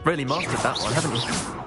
Really mastered that one, haven't you?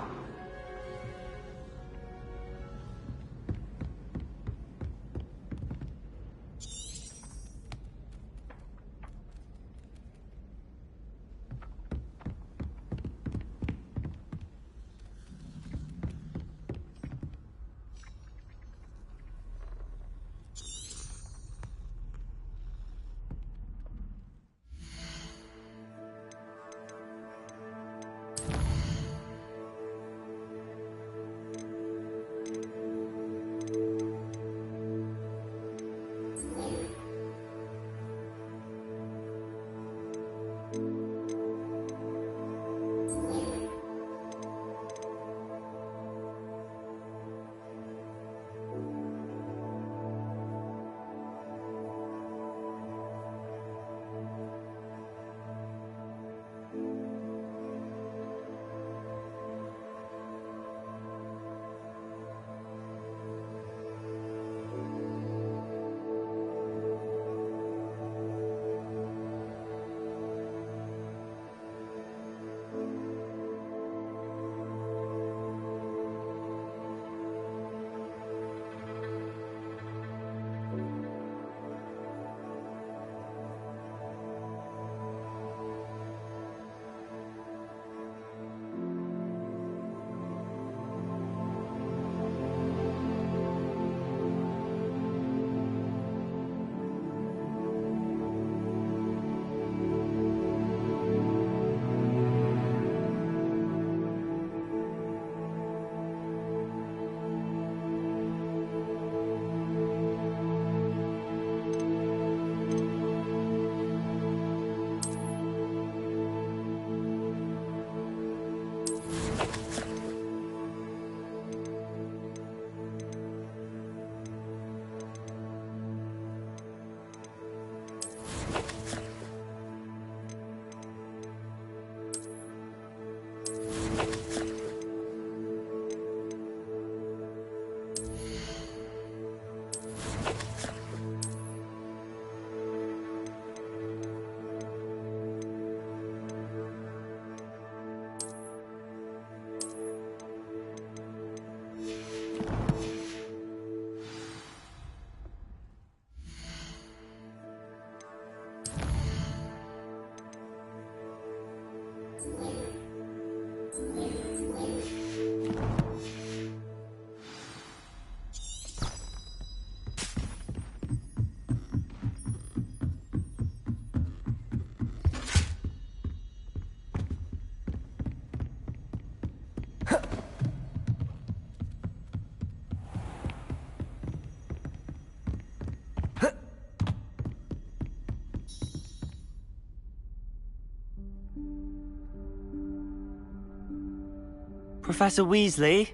Professor Weasley?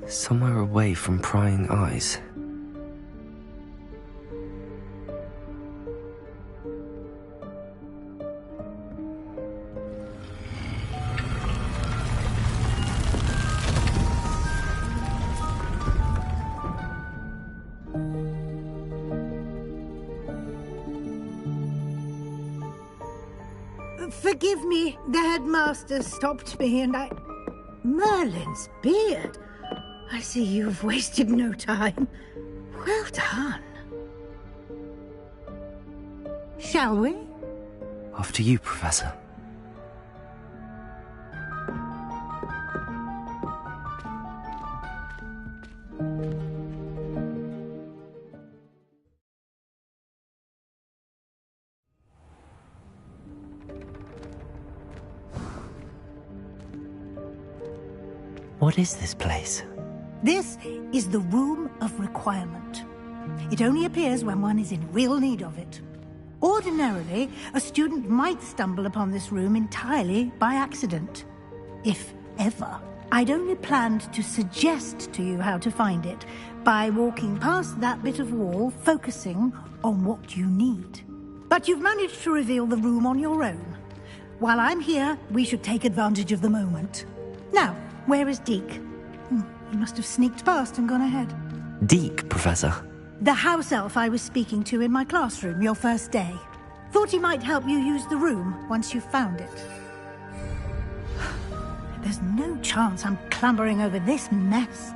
Somewhere away from prying eyes. Forgive me, the headmaster stopped me and I... Merlin's beard! I see you've wasted no time. Well done. Shall we? After you, Professor. What is this place? This is the Room of Requirement. It only appears when one is in real need of it. Ordinarily, a student might stumble upon this room entirely by accident. If ever. I'd only planned to suggest to you how to find it by walking past that bit of wall, focusing on what you need. But you've managed to reveal the room on your own. While I'm here, we should take advantage of the moment. Now, where is Deke? He must have sneaked past and gone ahead. Deke, Professor. The house elf I was speaking to in my classroom your first day. Thought he might help you use the room once you've found it. There's no chance I'm clambering over this mess.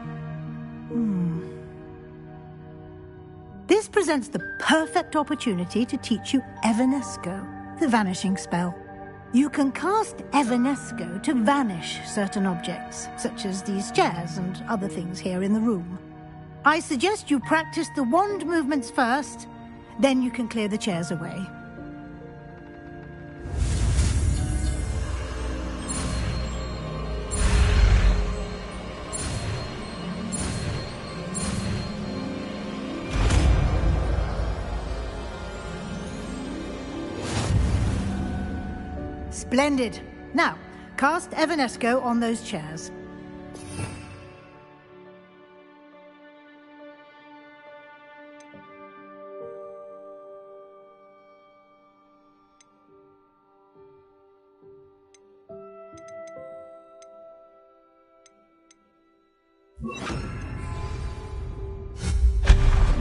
This presents the perfect opportunity to teach you Evanesco, the vanishing spell. You can cast Evanesco to vanish certain objects, such as these chairs and other things here in the room. I suggest you practice the wand movements first, then you can clear the chairs away. Splendid. Now, cast Evanesco on those chairs.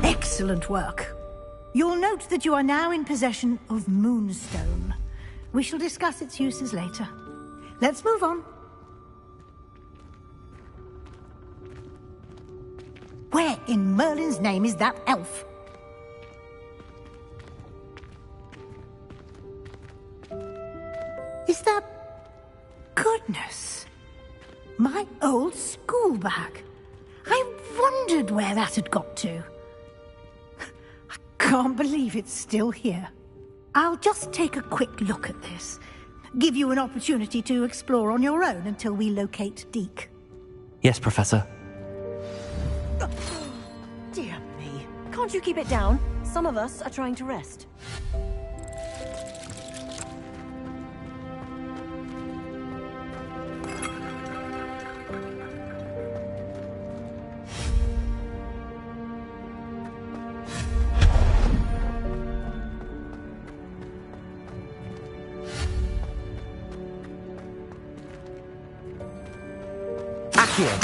Excellent work. You'll note that you are now in possession of Moonstone. We shall discuss its uses later. Let's move on. Where in Merlin's name is that elf? Is that... Goodness! My old school bag. I wondered where that had got to. I can't believe it's still here. I'll just take a quick look at this. Give you an opportunity to explore on your own until we locate Deke. Yes, Professor. Dear me. Can't you keep it down? Some of us are trying to rest. Accio.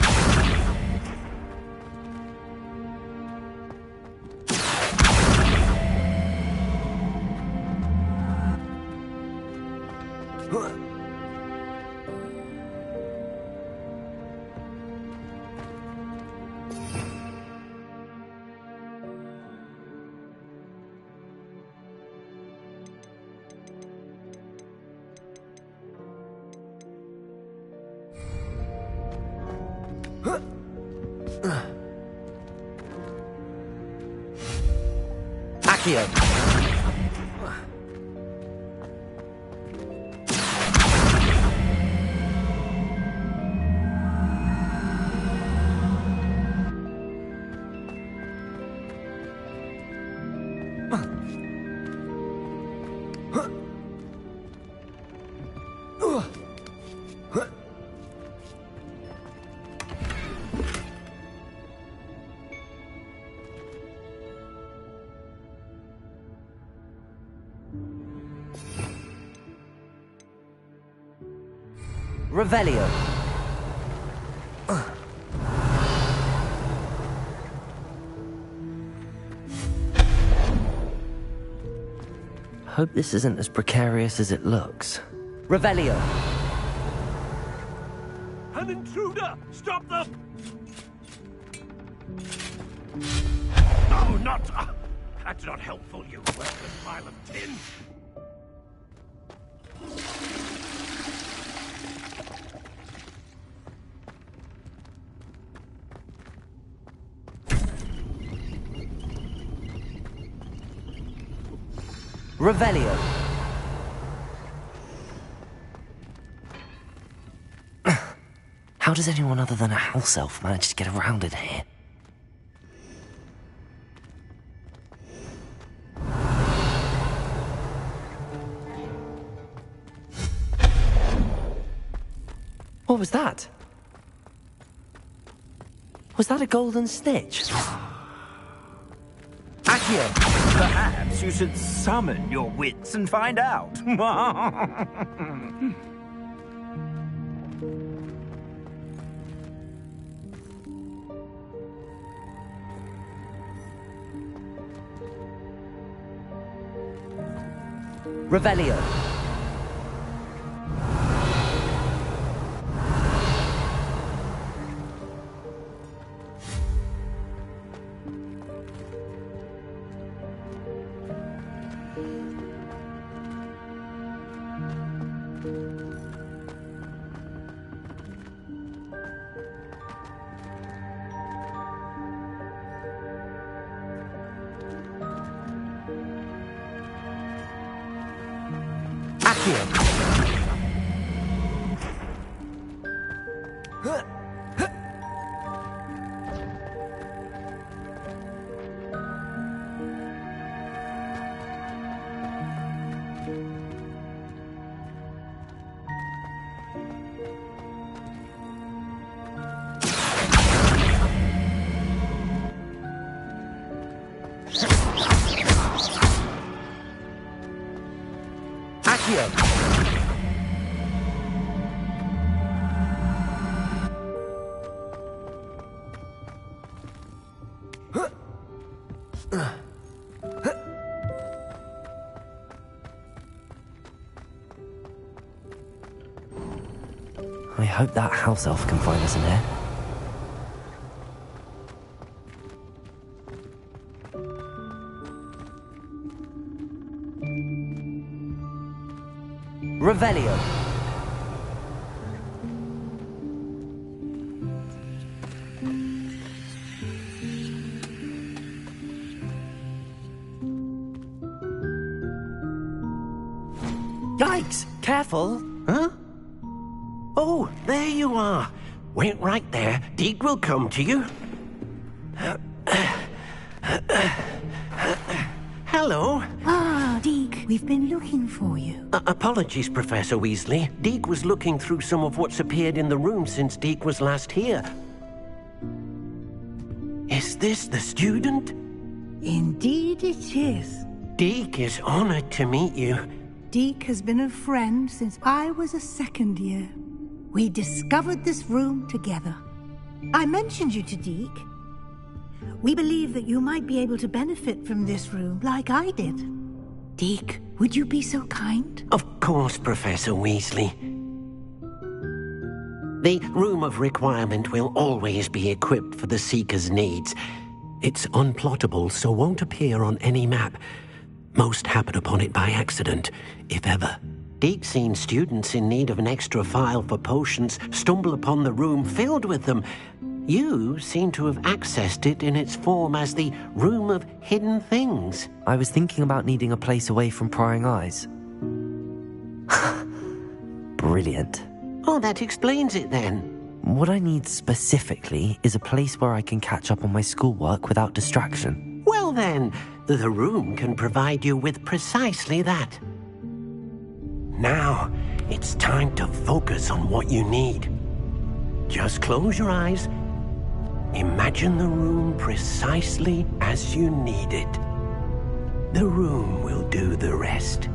Revelio. Hope this isn't as precarious as it looks. Revelio. An intruder! Stop them! No, not... that's not helpful, you worthless pile of tin! Revelio. How does anyone other than a house elf manage to get around in here? What was that? Was that a golden snitch? Accio! Perhaps you should summon your wits and find out. Revelio. I hope that house elf can find us in here. Revelio. Yikes! Careful! Huh? Oh, there you are. Wait right there. Deke will come to you. Hello. Ah, Deke, we've been looking for you. Apologies, Professor Weasley. Deke was looking through some of what's appeared in the room since Deke was last here. Is this the student? Indeed it is. Deke is honored to meet you. Deke has been a friend since I was a second year. We discovered this room together. I mentioned you to Deke. We believe that you might be able to benefit from this room like I did. Deke, would you be so kind? Of course, Professor Weasley. The Room of Requirement will always be equipped for the Seeker's needs. It's unplottable, so won't appear on any map. Most happen upon it by accident, if ever. Deke's seen students in need of an extra vial for potions stumble upon the room filled with them. You seem to have accessed it in its form as the Room of Hidden Things. I was thinking about needing a place away from prying eyes. Brilliant. Oh, that explains it then. What I need specifically is a place where I can catch up on my schoolwork without distraction. Well then, the room can provide you with precisely that. Now, it's time to focus on what you need. Just close your eyes. Imagine the room precisely as you need it. The room will do the rest.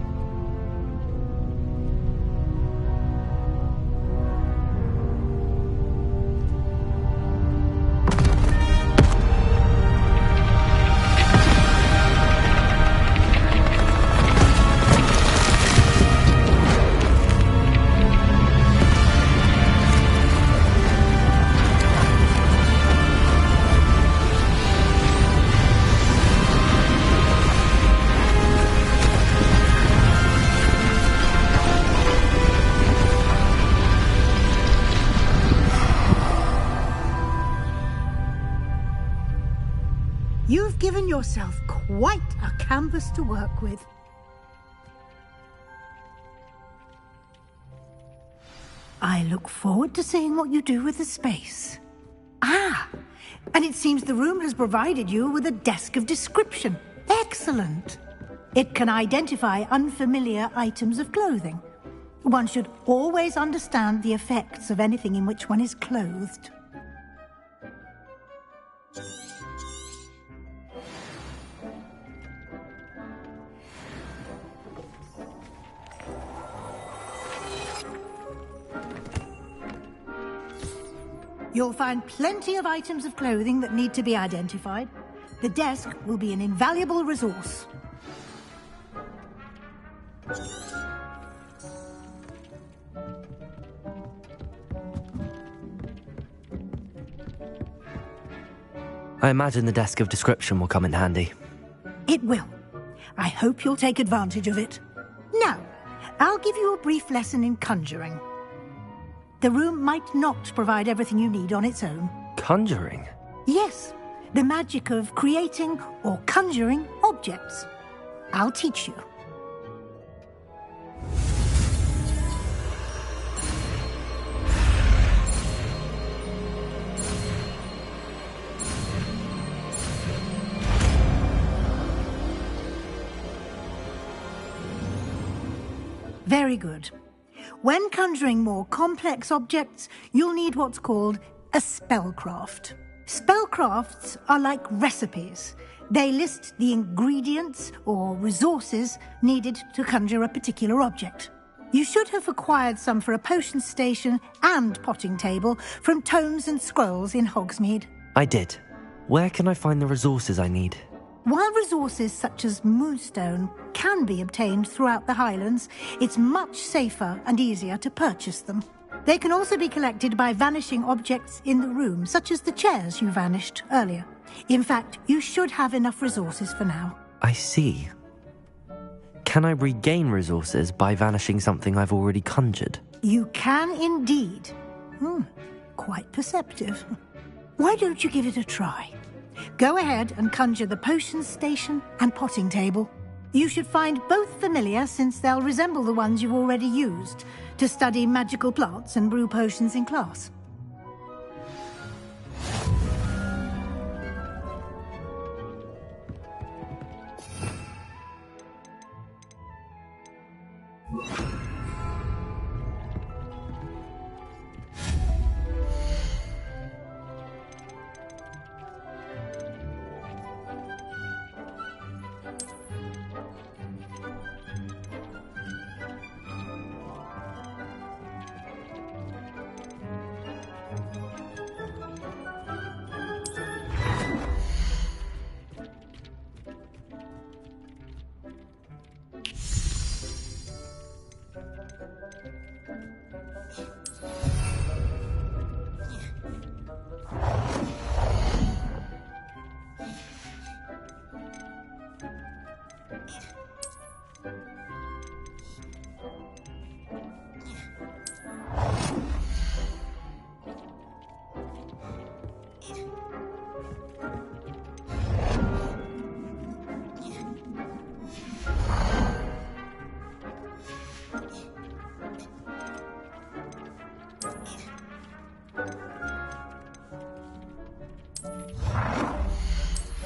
You've given yourself quite a canvas to work with. I look forward to seeing what you do with the space. Ah, and it seems the room has provided you with a desk of description. Excellent. It can identify unfamiliar items of clothing. One should always understand the effects of anything in which one is clothed. You'll find plenty of items of clothing that need to be identified. The desk will be an invaluable resource. I imagine the desk of description will come in handy. It will. I hope you'll take advantage of it. Now, I'll give you a brief lesson in conjuring. The room might not provide everything you need on its own. Conjuring? Yes, the magic of creating or conjuring objects. I'll teach you. Very good. When conjuring more complex objects, you'll need what's called a spellcraft. Spellcrafts are like recipes. They list the ingredients or resources needed to conjure a particular object. You should have acquired some for a potion station and potting table from tomes and scrolls in Hogsmeade. I did. Where can I find the resources I need? While resources such as moonstone can be obtained throughout the Highlands, it's much safer and easier to purchase them. They can also be collected by vanishing objects in the room, such as the chairs you vanished earlier. In fact, you should have enough resources for now. I see. Can I regain resources by vanishing something I've already conjured? You can indeed. Quite perceptive. Why don't you give it a try? Go ahead and conjure the potion station and potting table. You should find both familiar, since they'll resemble the ones you've already used to study magical plants and brew potions in class.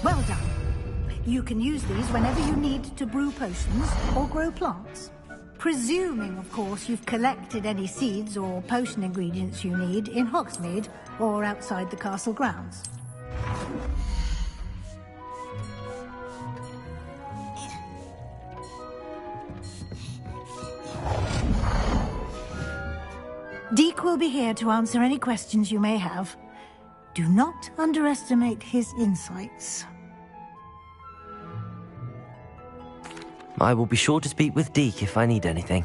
Well done. You can use these whenever you need to brew potions or grow plants. Presuming, of course, you've collected any seeds or potion ingredients you need in Hogsmeade or outside the castle grounds. Deke will be here to answer any questions you may have. Do not underestimate his insights. I will be sure to speak with Deke if I need anything.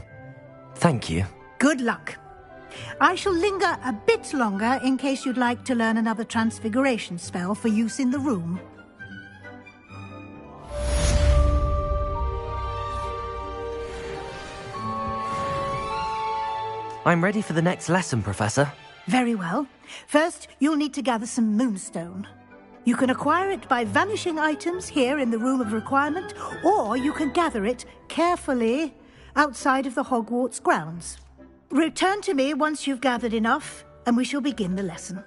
Thank you. Good luck. I shall linger a bit longer in case you'd like to learn another transfiguration spell for use in the room. I'm ready for the next lesson, Professor. Very well. First, you'll need to gather some moonstone. You can acquire it by vanishing items here in the Room of Requirement, or you can gather it carefully outside of the Hogwarts grounds. Return to me once you've gathered enough, and we shall begin the lesson.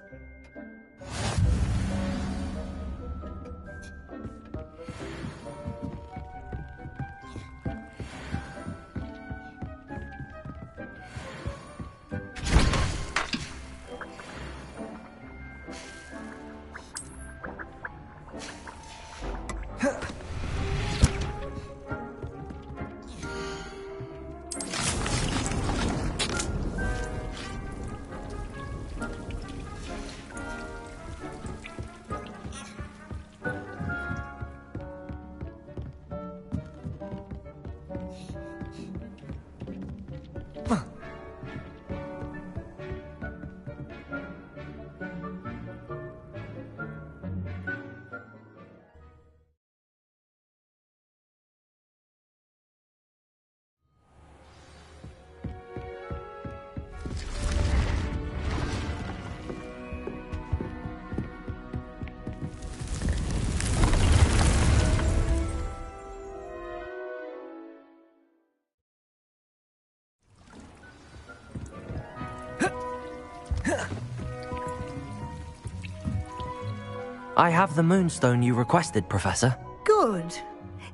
I have the moonstone you requested, Professor. Good.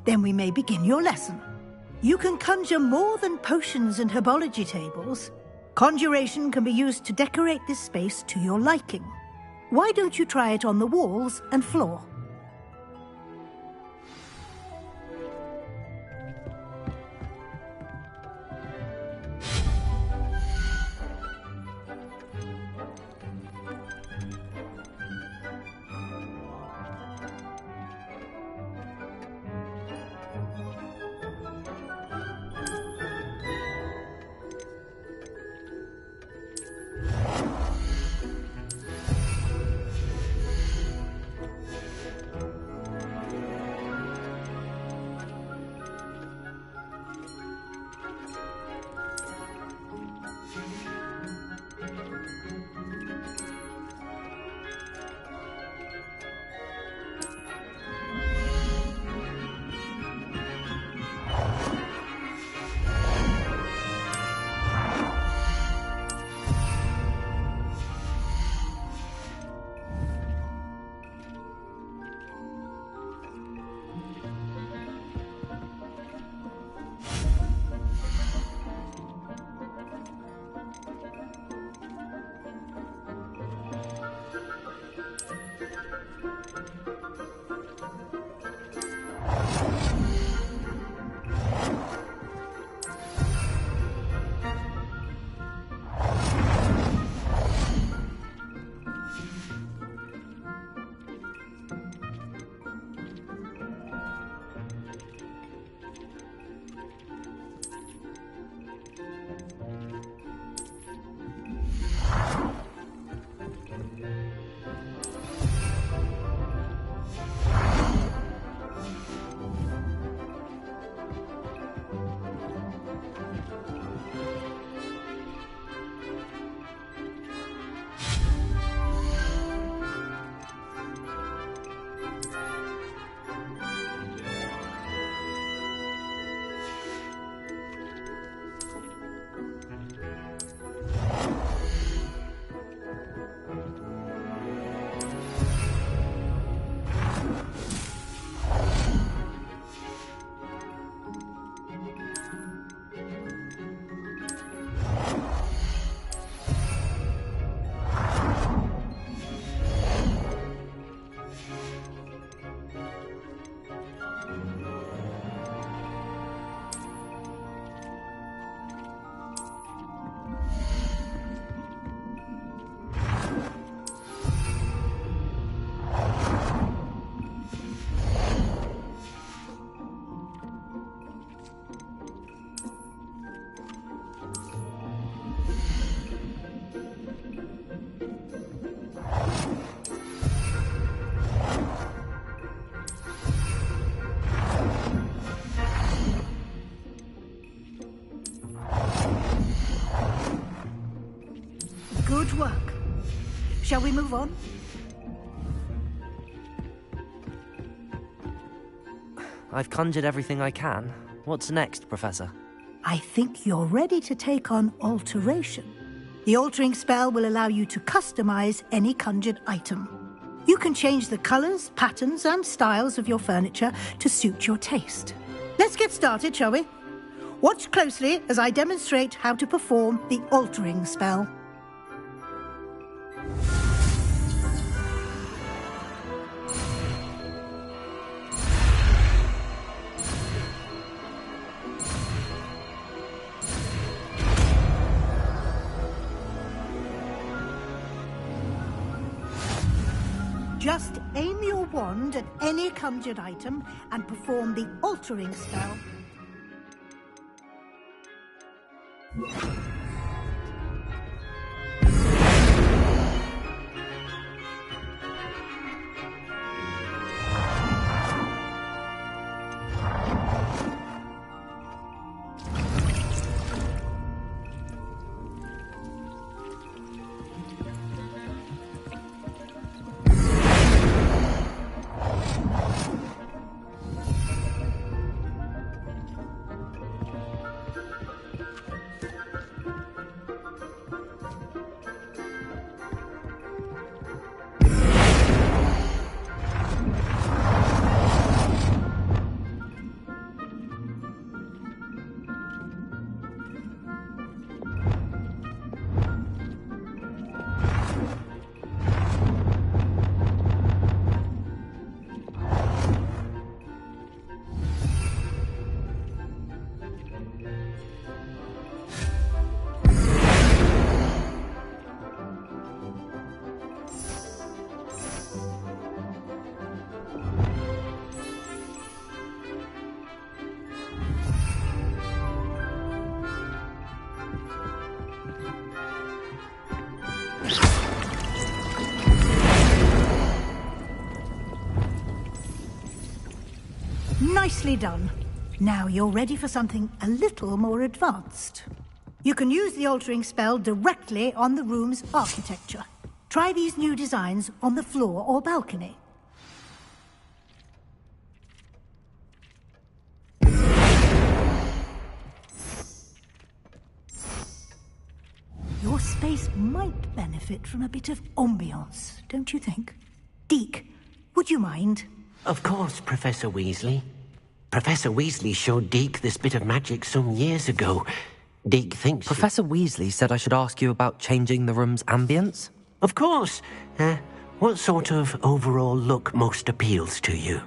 Then we may begin your lesson. You can conjure more than potions and herbology tables. Conjuration can be used to decorate this space to your liking. Why don't you try it on the walls and floor? Good work. Shall we move on? I've conjured everything I can. What's next, Professor? I think you're ready to take on alteration. The altering spell will allow you to customize any conjured item. You can change the colors, patterns, and styles of your furniture to suit your taste. Let's get started, shall we? Watch closely as I demonstrate how to perform the altering spell. Just aim your wand at any conjured item and perform the altering spell. Nicely done. Now you're ready for something a little more advanced. You can use the altering spell directly on the room's architecture. Try these new designs on the floor or balcony. Your space might benefit from a bit of ambiance, don't you think? Deke, would you mind? Of course, Professor Weasley. Professor Weasley showed Deke this bit of magic some years ago. Deke thinks... Professor Weasley said I should ask you about changing the room's ambience? Of course. What sort of overall look most appeals to you?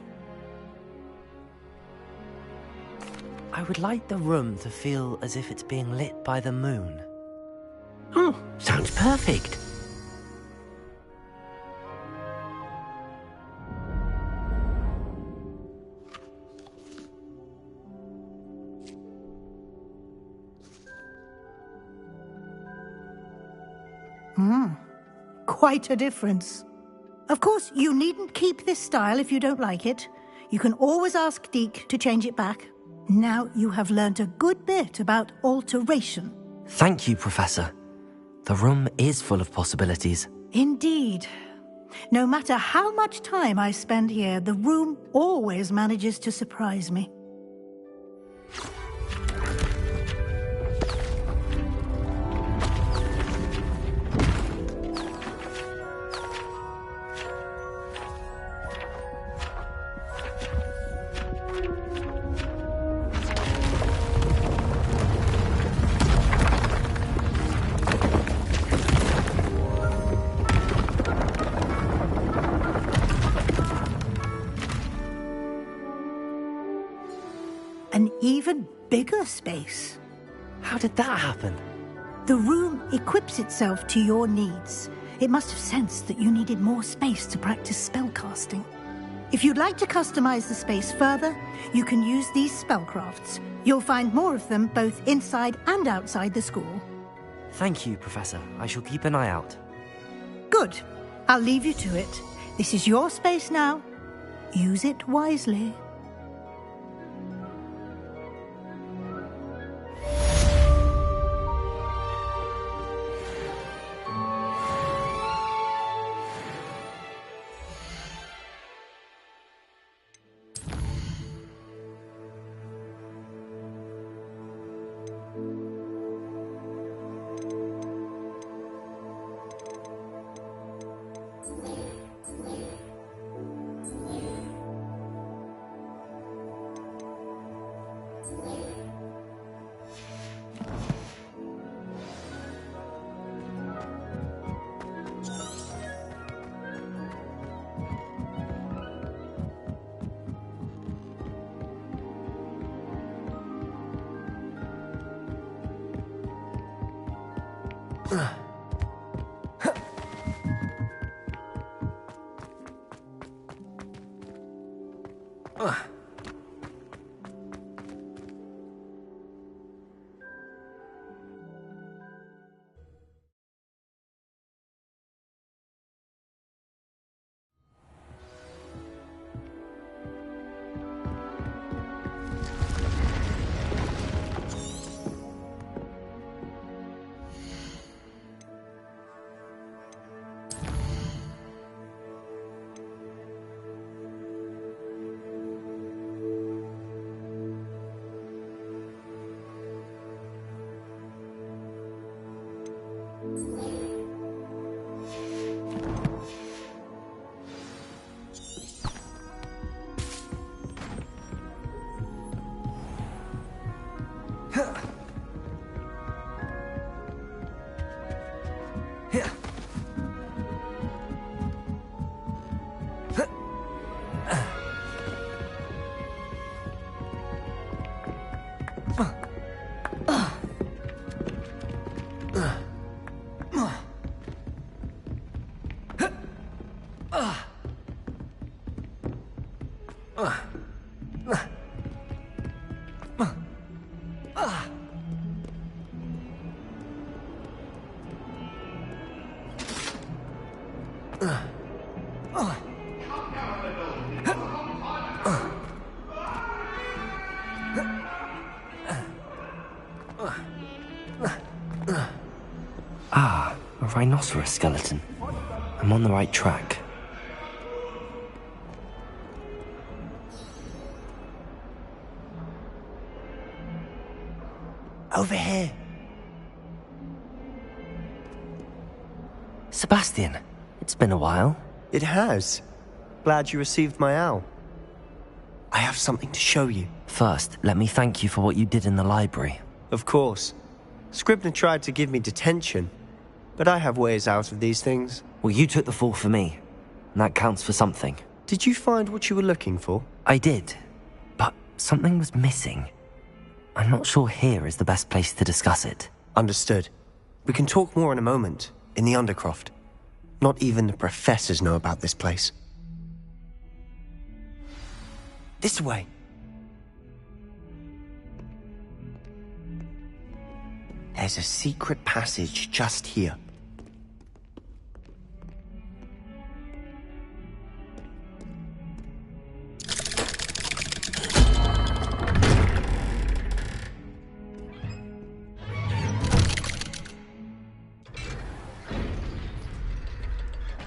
I would like the room to feel as if it's being lit by the moon. Oh, sounds perfect. Quite a difference. Of course, you needn't keep this style if you don't like it. You can always ask Deke to change it back. Now you have learnt a good bit about alteration. Thank you, Professor. The room is full of possibilities. Indeed. No matter how much time I spend here, the room always manages to surprise me. An even bigger space. How did that happen? The room equips itself to your needs. It must have sensed that you needed more space to practice spellcasting. If you'd like to customize the space further, you can use these spellcrafts. You'll find more of them both inside and outside the school. Thank you, Professor. I shall keep an eye out. Good. I'll leave you to it. This is your space now. Use it wisely. Ah, a rhinoceros skeleton. I'm on the right track. Over here. Sebastian, it's been a while. It has. Glad you received my owl. I have something to show you. First, let me thank you for what you did in the library. Of course. Scribner tried to give me detention, but I have ways out of these things. Well, you took the fall for me, and that counts for something. Did you find what you were looking for? I did, but something was missing. I'm not sure here is the best place to discuss it. Understood. We can talk more in a moment, in the Undercroft. Not even the professors know about this place. This way. There's a secret passage just here.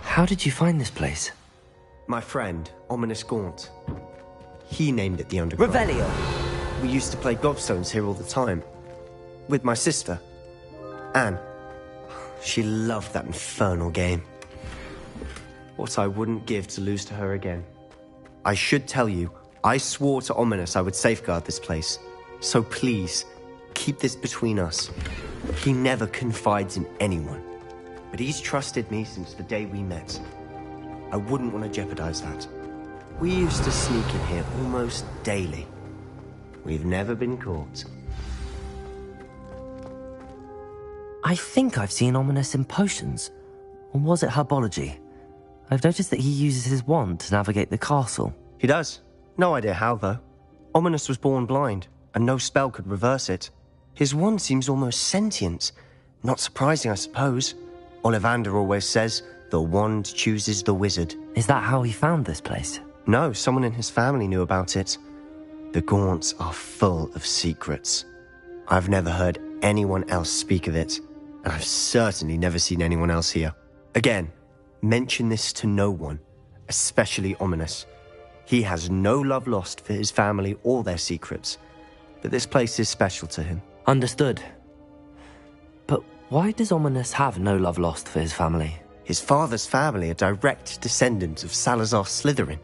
How did you find this place? My friend, Ominous Gaunt. He named it the Underground. Revelio! We used to play gobstones here all the time. With my sister, Anne. She loved that infernal game. What I wouldn't give to lose to her again. I should tell you, I swore to Ominous I would safeguard this place. So please, keep this between us. He never confides in anyone. But he's trusted me since the day we met. I wouldn't want to jeopardize that. We used to sneak in here almost daily. We've never been caught. I think I've seen Ominous in potions. Or was it herbology? I've noticed that he uses his wand to navigate the castle. He does. No idea how, though. Ominous was born blind, and no spell could reverse it. His wand seems almost sentient. Not surprising, I suppose. Ollivander always says, the wand chooses the wizard. Is that how he found this place? No, someone in his family knew about it. The Gaunts are full of secrets. I've never heard anyone else speak of it, and I've certainly never seen anyone else here. Again, mention this to no one, especially Ominous. He has no love lost for his family or their secrets, but this place is special to him. Understood. But why does Ominous have no love lost for his family? His father's family are direct descendants of Salazar Slytherin,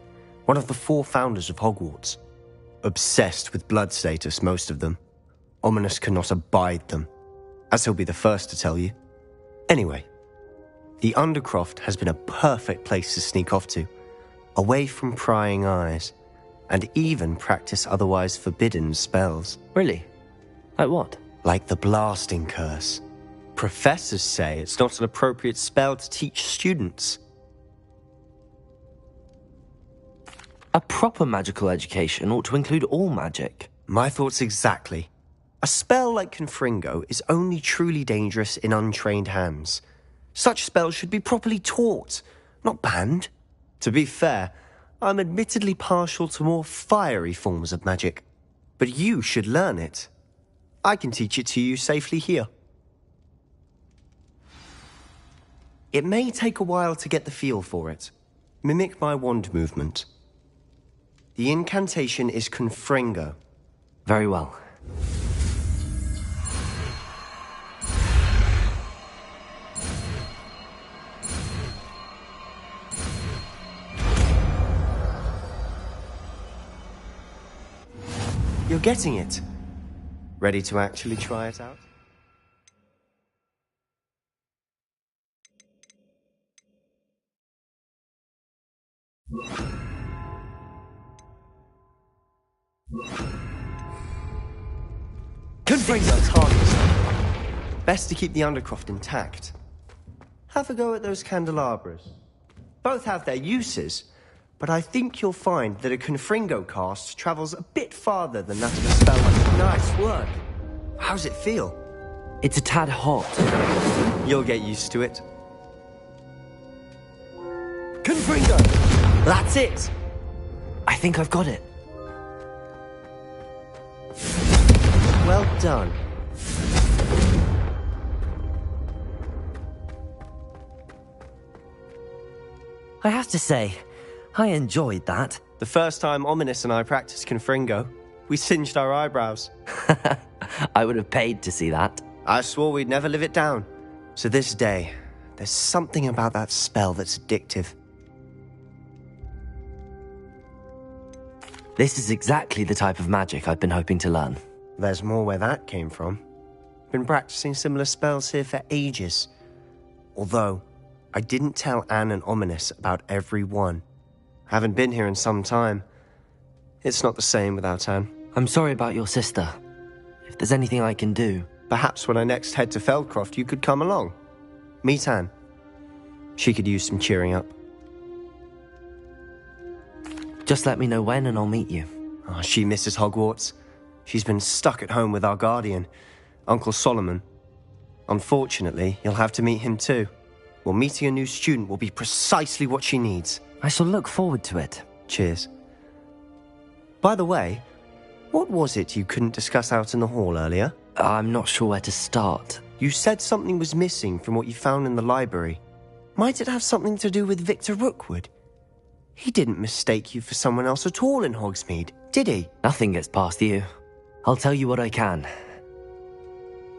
one of the 4 founders of Hogwarts. Obsessed with blood status, most of them. Ominous cannot abide them, as he'll be the first to tell you. Anyway, the Undercroft has been a perfect place to sneak off to, away from prying eyes, and even practice otherwise forbidden spells. Really? Like what? Like the blasting curse. Professors say it's not an appropriate spell to teach students. A proper magical education ought to include all magic. My thoughts exactly. A spell like Confringo is only truly dangerous in untrained hands. Such spells should be properly taught, not banned. To be fair, I'm admittedly partial to more fiery forms of magic. But you should learn it. I can teach it to you safely here. It may take a while to get the feel for it. Mimic my wand movement. The incantation is Confringo. Very well. You're getting it. Ready to actually try it out? Confringo targets. Best to keep the Undercroft intact. Have a go at those candelabras. Both have their uses, but I think you'll find that a Confringo cast travels a bit farther than that of a spell like nice work. How's it feel? It's a tad hot. You'll get used to it. Confringo! That's it! I think I've got it. Well done. I have to say, I enjoyed that. The first time Ominous and I practiced Confringo, we singed our eyebrows. I would have paid to see that. I swore we'd never live it down. So this day, there's something about that spell that's addictive. This is exactly the type of magic I've been hoping to learn. There's more where that came from. Been practicing similar spells here for ages. Although, I didn't tell Anne and Ominous about every one. Haven't been here in some time. It's not the same without Anne. I'm sorry about your sister. If there's anything I can do... Perhaps when I next head to Feldcroft, you could come along. Meet Anne. She could use some cheering up. Just let me know when and I'll meet you. Oh, she misses Hogwarts. She's been stuck at home with our guardian, Uncle Solomon. Unfortunately, you'll have to meet him too. Well, meeting a new student will be precisely what she needs. I shall look forward to it. Cheers. By the way, what was it you couldn't discuss out in the hall earlier? I'm not sure where to start. You said something was missing from what you found in the library. Might it have something to do with Victor Rookwood? He didn't mistake you for someone else at all in Hogsmeade, did he? Nothing gets past you. I'll tell you what I can.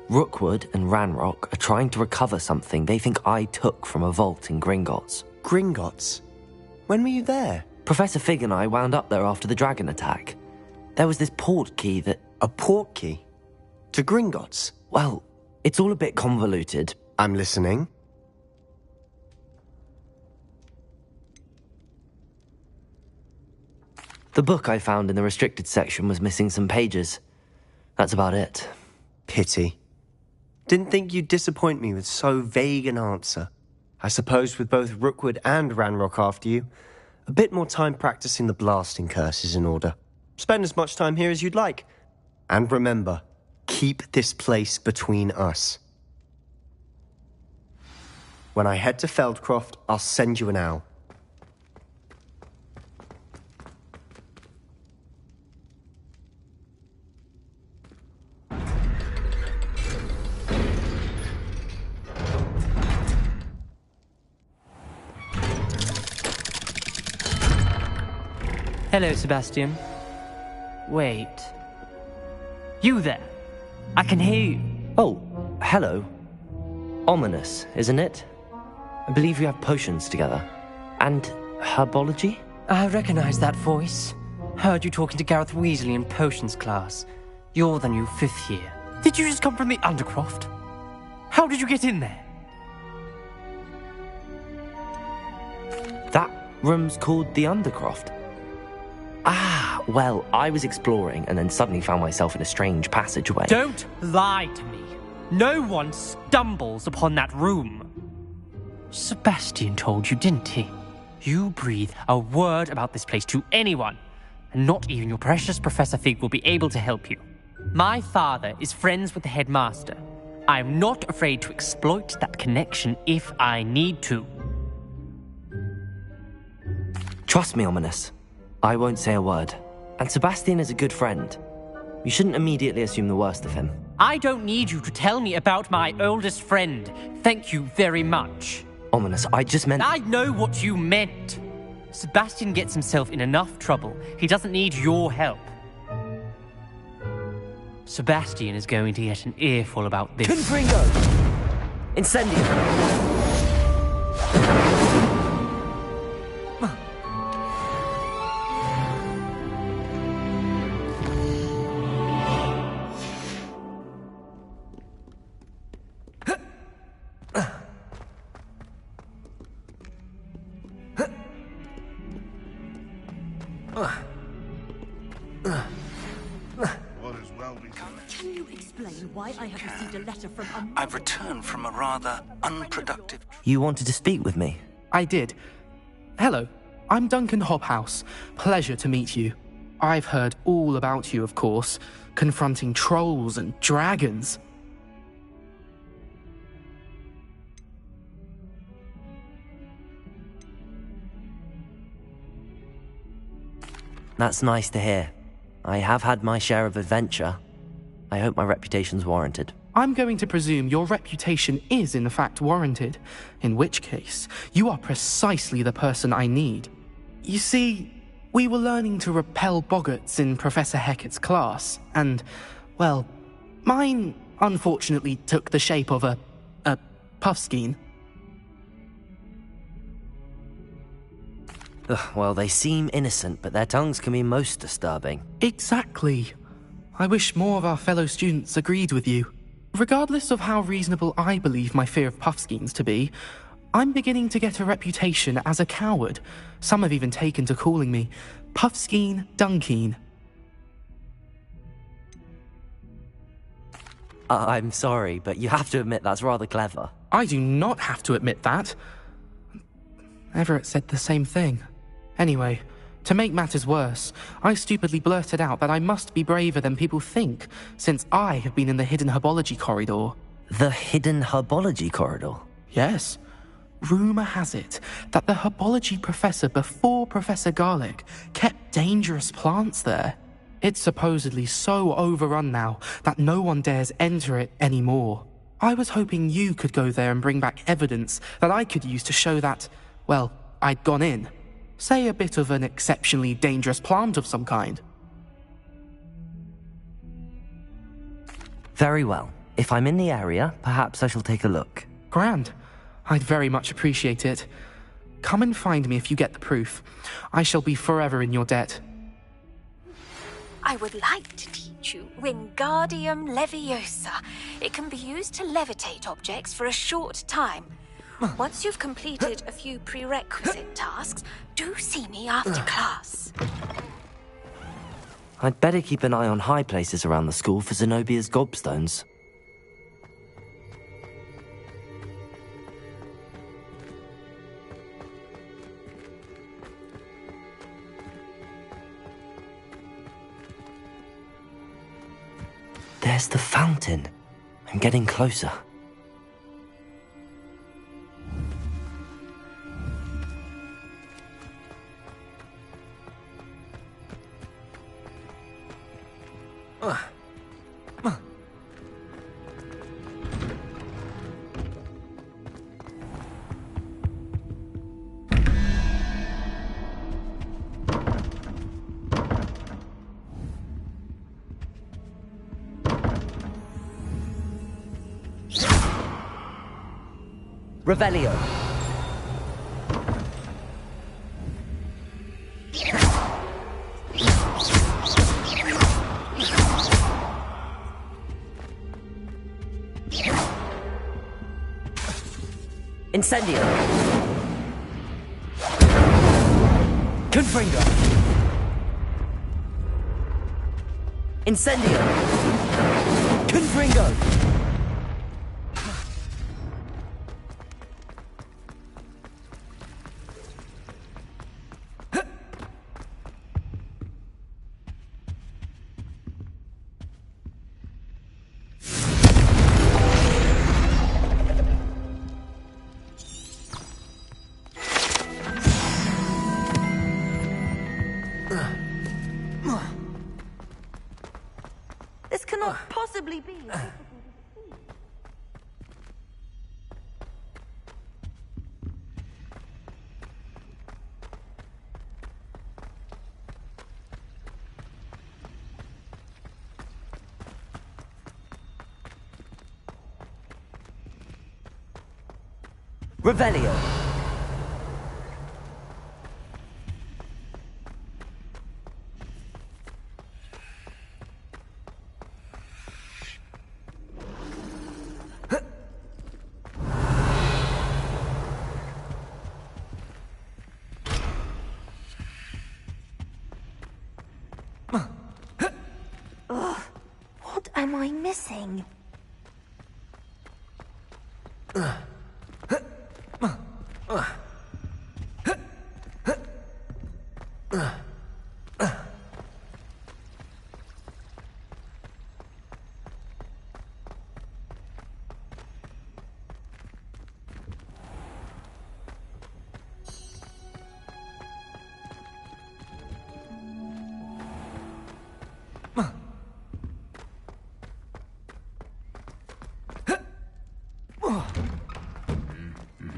Rookwood and Ranrock are trying to recover something they think I took from a vault in Gringotts. Gringotts? When were you there? Professor Fig and I wound up there after the dragon attack. There was this port key that... A port key? To Gringotts? Well, it's all a bit convoluted. I'm listening. The book I found in the restricted section was missing some pages. That's about it. Pity. Didn't think you'd disappoint me with so vague an answer. I suppose with both Rookwood and Ranrock after you, a bit more time practicing the blasting curse is in order. Spend as much time here as you'd like. And remember, keep this place between us. When I head to Feldcroft, I'll send you an owl. Hello, Sebastian. Wait. You there? I can hear you. Oh, hello. Ominous, isn't it? I believe we have potions together. And herbology? I recognize that voice. Heard you talking to Gareth Weasley in potions class. You're the new 5th year. Did you just come from the Undercroft? How did you get in there? That room's called the Undercroft. Ah, well, I was exploring and then suddenly found myself in a strange passageway. Don't lie to me. No one stumbles upon that room. Sebastian told you, didn't he? You breathe a word about this place to anyone, and not even your precious Professor Fig will be able to help you. My father is friends with the headmaster. I'm not afraid to exploit that connection if I need to. Trust me, Ominous. I won't say a word. And Sebastian is a good friend. You shouldn't immediately assume the worst of him. I don't need you to tell me about my oldest friend. Thank you very much. Ominous, I just meant... I know what you meant. Sebastian gets himself in enough trouble. He doesn't need your help. Sebastian is going to get an earful about this. Confringo! Incendio! Can you explain why I have received a letter from I've returned from a rather unproductive... You wanted to speak with me? I did. Hello, I'm Duncan Hobhouse. Pleasure to meet you. I've heard all about you, of course, confronting trolls and dragons. That's nice to hear. I have had my share of adventure. I hope my reputation's warranted. I'm going to presume your reputation is in fact warranted, in which case, you are precisely the person I need. You see, we were learning to repel boggarts in Professor Hecat's class, and, well, mine unfortunately took the shape of a puffskein. Well, they seem innocent, but their tongues can be most disturbing. Exactly. I wish more of our fellow students agreed with you. Regardless of how reasonable I believe my fear of puffskeins to be, I'm beginning to get a reputation as a coward. Some have even taken to calling me Puffskeen Dunkeen. I'm sorry, but you have to admit that's rather clever. I do not have to admit that. Everett said the same thing. Anyway, to make matters worse, I stupidly blurted out that I must be braver than people think, since I have been in the hidden herbology corridor. The hidden herbology corridor? Yes. Rumour has it that the herbology professor before Professor Garlic kept dangerous plants there. It's supposedly so overrun now that no one dares enter it anymore. I was hoping you could go there and bring back evidence that I could use to show that, well, I'd gone in. Say a bit of an exceptionally dangerous plant of some kind. Very well. If I'm in the area, perhaps I shall take a look. Grand. I'd very much appreciate it. Come and find me if you get the proof. I shall be forever in your debt. I would like to teach you Wingardium Leviosa. It can be used to levitate objects for a short time. Once you've completed a few prerequisite tasks, do see me after class. I'd better keep an eye on high places around the school for Zenobia's gobstones. There's the fountain. I'm getting closer. Revelio. Incendio. Confringo. Incendio. Confringo. This cannot possibly be. Revelio. What am I missing?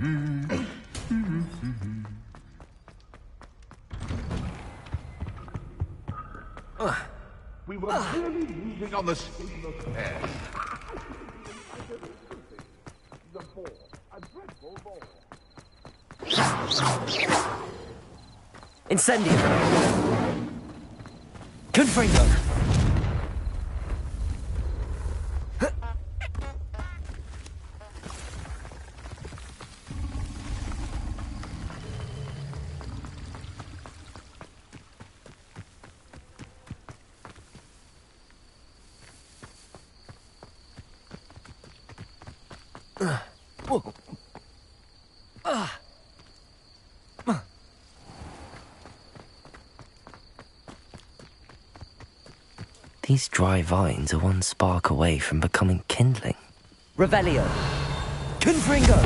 We were really moving on the speed of air. The ball, a dreadful ball. Incendio! Confringo! These dry vines are one spark away from becoming kindling. Revelio! Confringo!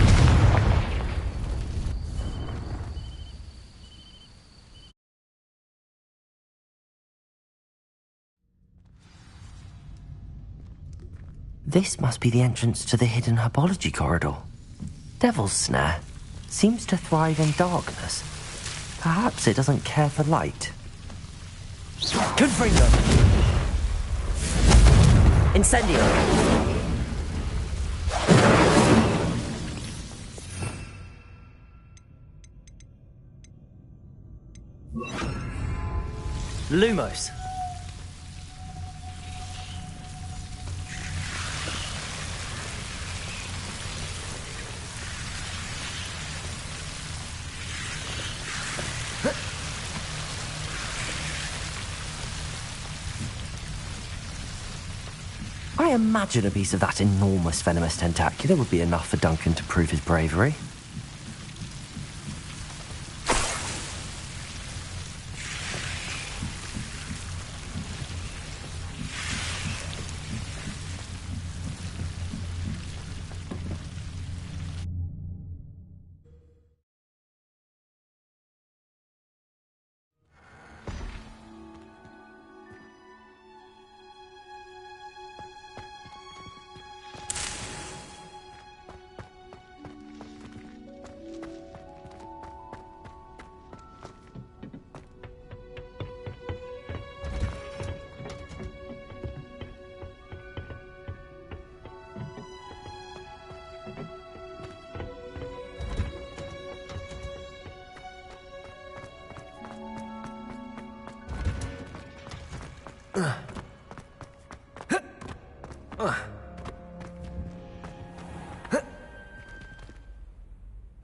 This must be the entrance to the hidden herbology corridor. Devil's Snare seems to thrive in darkness. Perhaps it doesn't care for light. Confringo! Incendio! Lumos! I imagine a piece of that enormous venomous tentacular would be enough for Duncan to prove his bravery.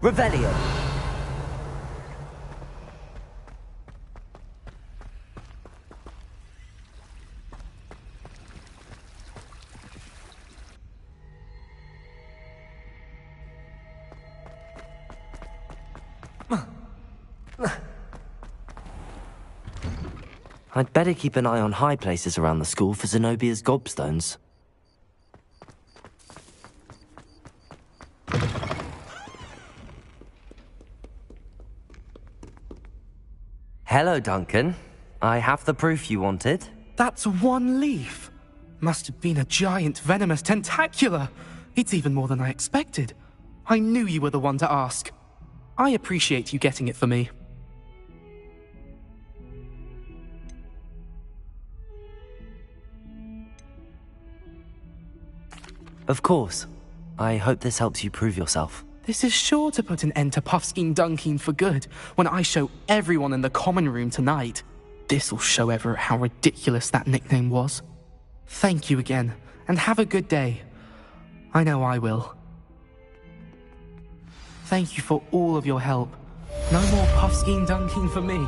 Revelio! I'd better keep an eye on high places around the school for Zenobia's gobstones. Hello, Duncan. I have the proof you wanted. That's one leaf. Must have been a giant venomous tentacular. It's even more than I expected. I knew you were the one to ask. I appreciate you getting it for me. Of course. I hope this helps you prove yourself. This is sure to put an end to Puffskein Dunkeen for good when I show everyone in the common room tonight. This'll show Everett how ridiculous that nickname was. Thank you again, and have a good day. I know I will. Thank you for all of your help. No more Puffskein Dunkeen for me.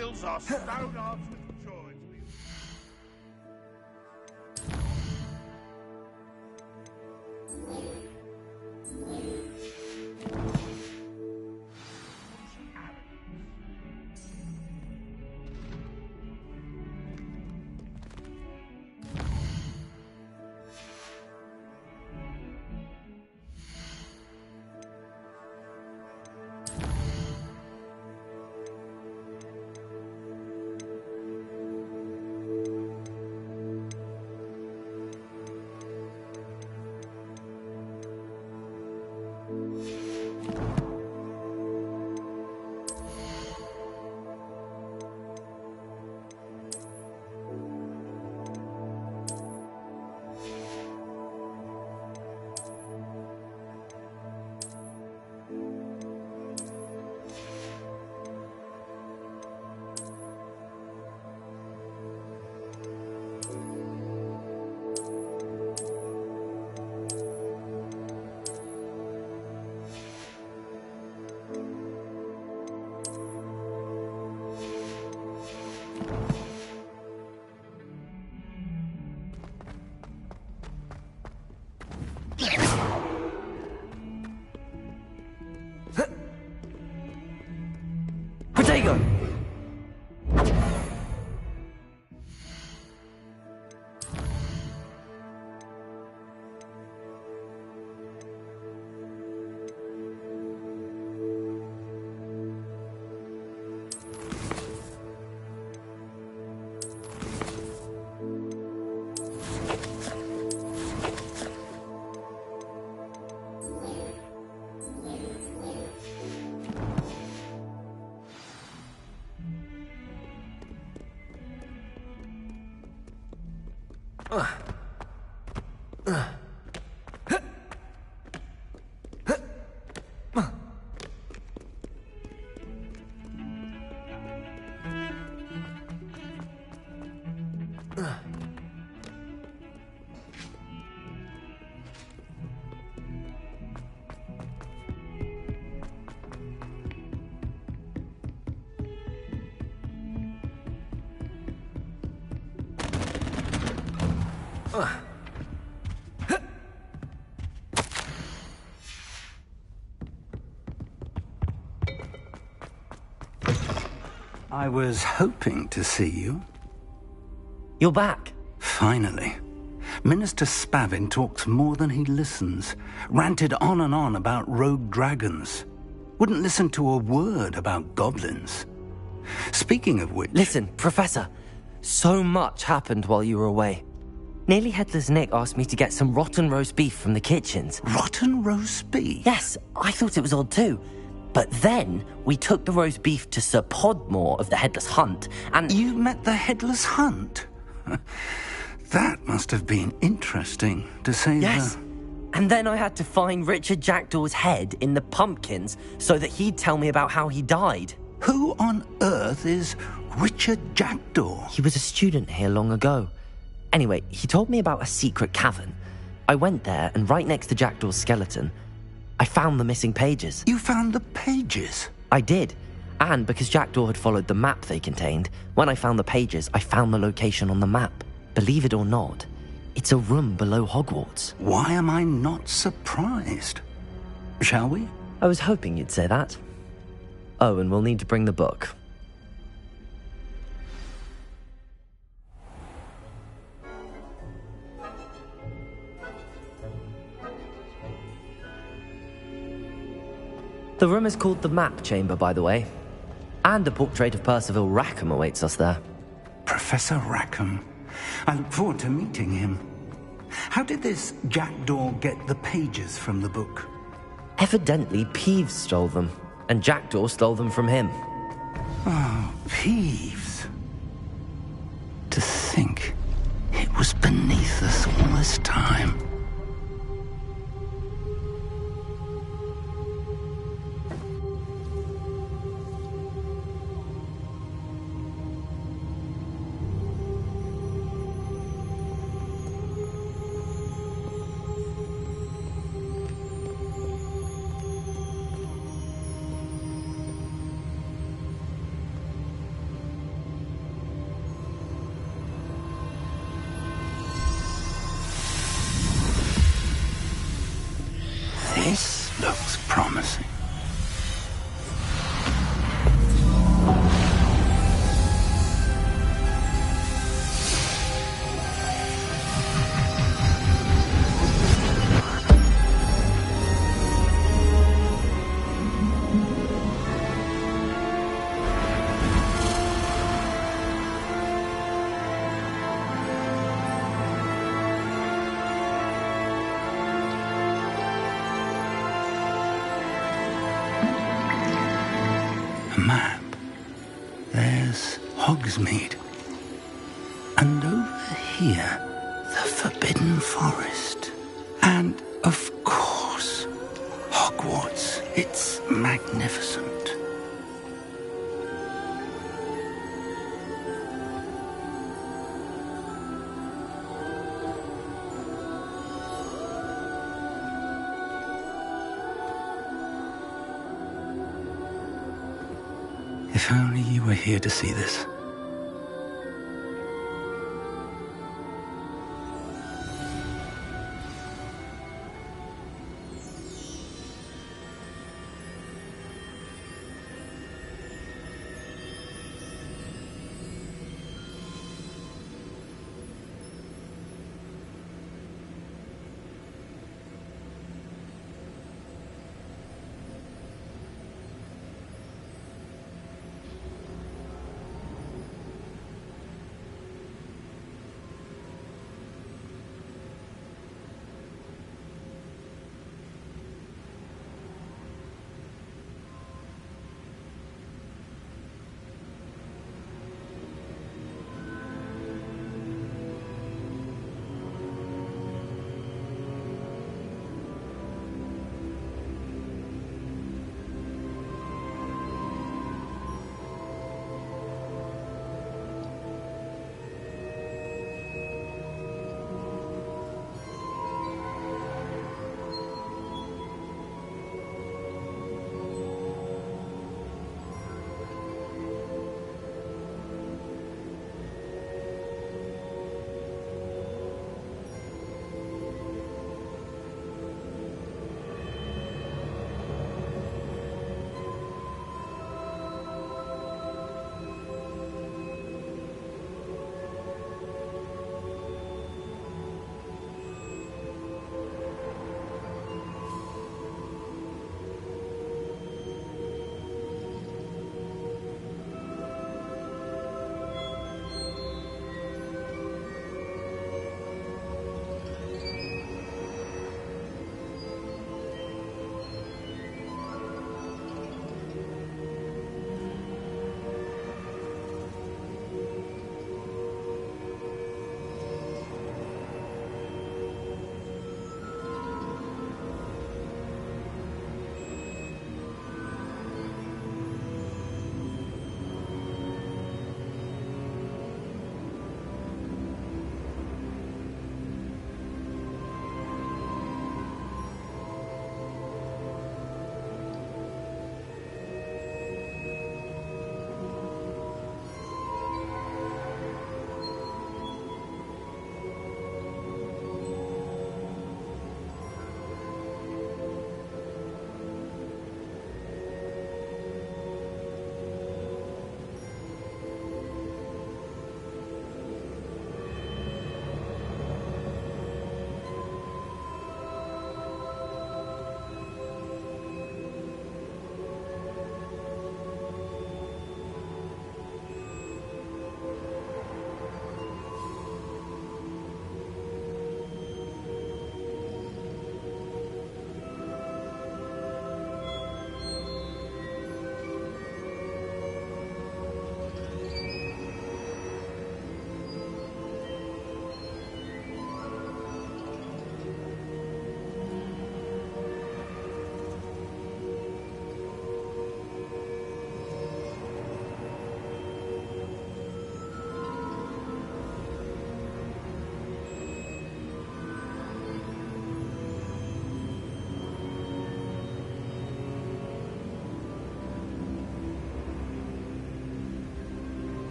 fills our stone hearts with joy. Protego! I was hoping to see you. You're back. Finally. Minister Spavin talks more than he listens. Ranted on and on about rogue dragons. Wouldn't listen to a word about goblins. Speaking of which... Listen, Professor. So much happened while you were away. Nearly Headless Nick asked me to get some rotten roast beef from the kitchens. Rotten roast beef? Yes, I thought it was odd too. But then we took the roast beef to Sir Podmore of the Headless Hunt, and... You met the Headless Hunt? That must have been interesting, to say the... Yes. And then I had to find Richard Jackdaw's head in the pumpkins so that he'd tell me about how he died. Who on earth is Richard Jackdaw? He was a student here long ago. Anyway, he told me about a secret cavern. I went there, and right next to Jackdaw's skeleton, I found the missing pages. You found the pages? I did. And because Jackdaw had followed the map they contained, when I found the pages, I found the location on the map. Believe it or not, it's a room below Hogwarts. Why am I not surprised? Shall we? I was hoping you'd say that. Oh, and we'll need to bring the book. The room is called the Map Chamber, by the way. And a portrait of Percival Rackham awaits us there. Professor Rackham. I look forward to meeting him. How did this Jackdaw get the pages from the book? Evidently, Peeves stole them, and Jackdaw stole them from him. Oh, Peeves. To think it was beneath us all this time. This looks promising. Map. There's Hogsmeade. And over here, the Forbidden Forest. And, of course, Hogwarts. It's magnificent. If only you were here to see this.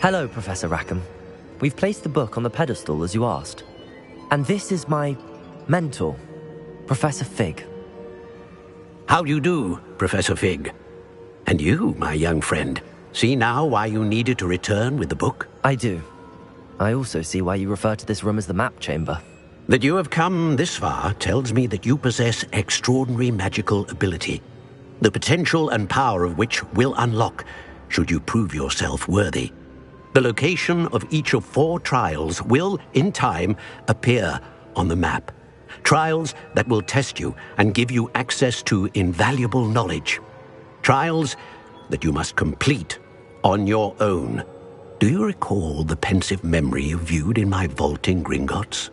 Hello, Professor Rackham. We've placed the book on the pedestal as you asked. And this is my mentor, Professor Fig. How do you do, Professor Fig? And you, my young friend, see now why you needed to return with the book? I do. I also see why you refer to this room as the map chamber. That you have come this far tells me that you possess extraordinary magical ability, the potential and power of which will unlock should you prove yourself worthy. The location of each of 4 trials will, in time, appear on the map. Trials that will test you and give you access to invaluable knowledge. Trials that you must complete on your own. Do you recall the pensive memory you viewed in my vault in Gringotts?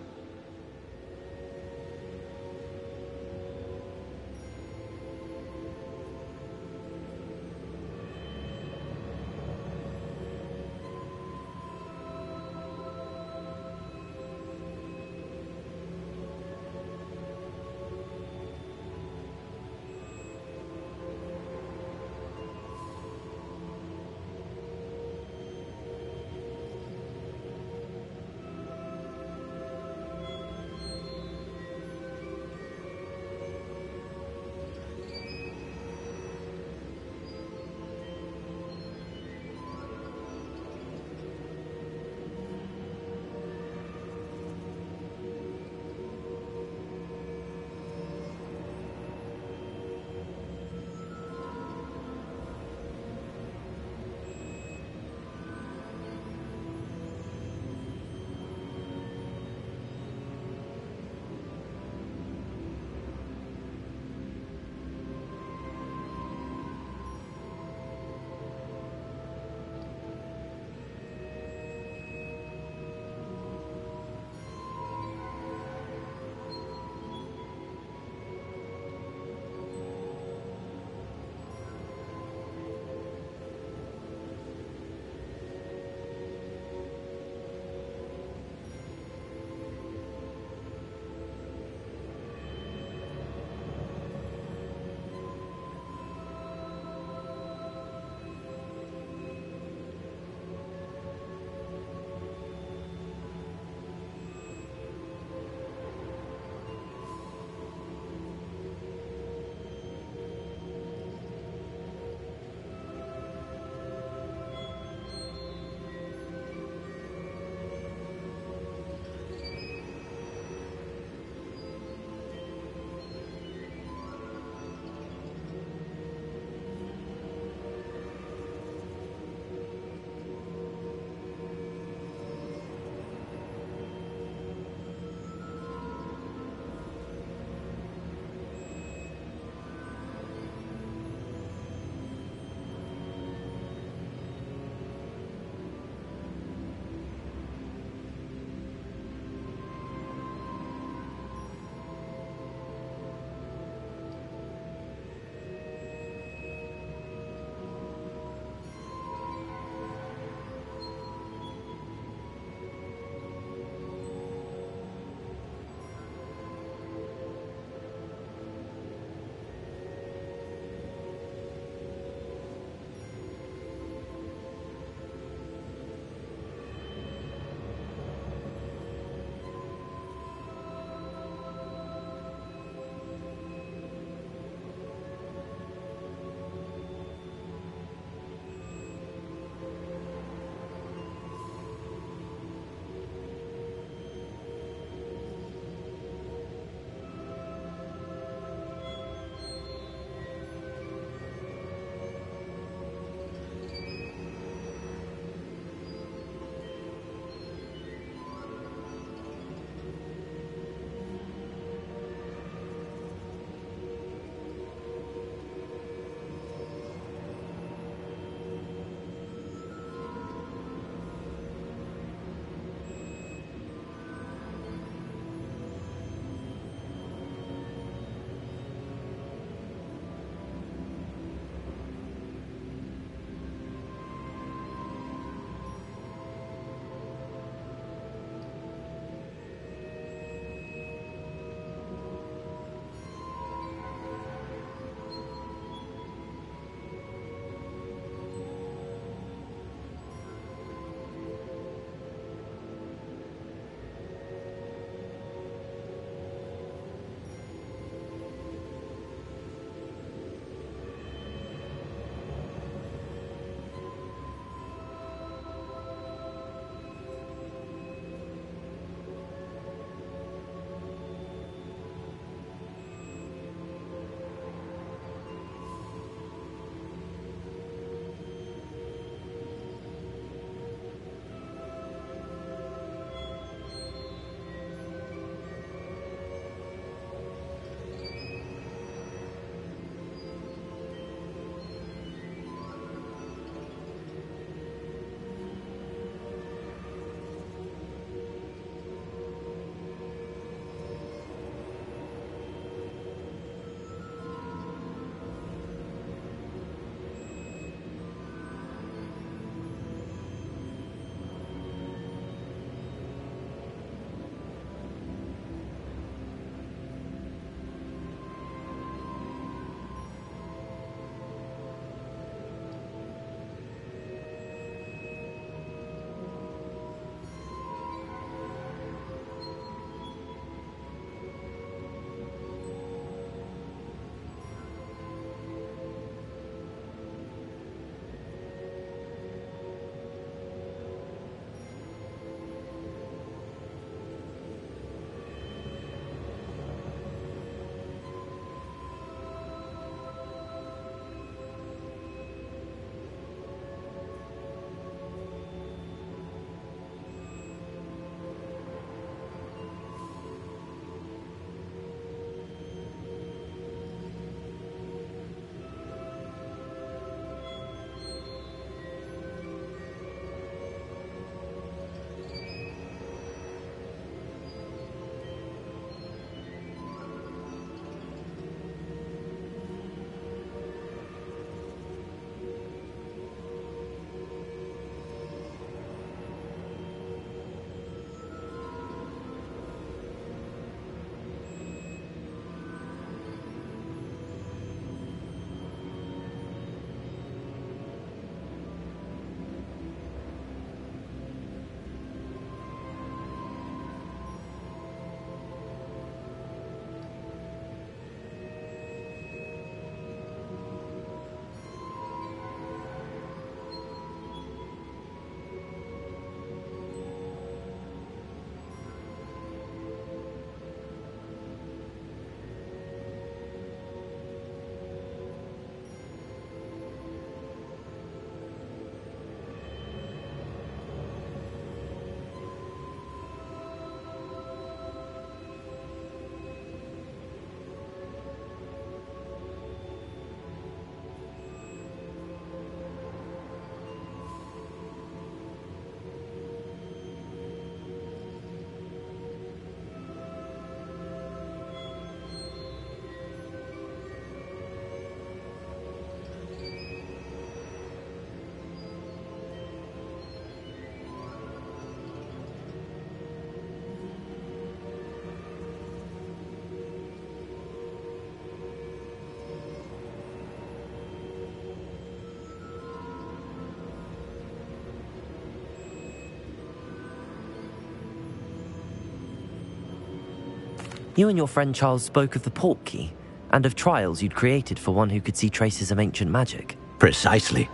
You and your friend Charles spoke of the port key, and of trials you'd created for one who could see traces of ancient magic. Precisely.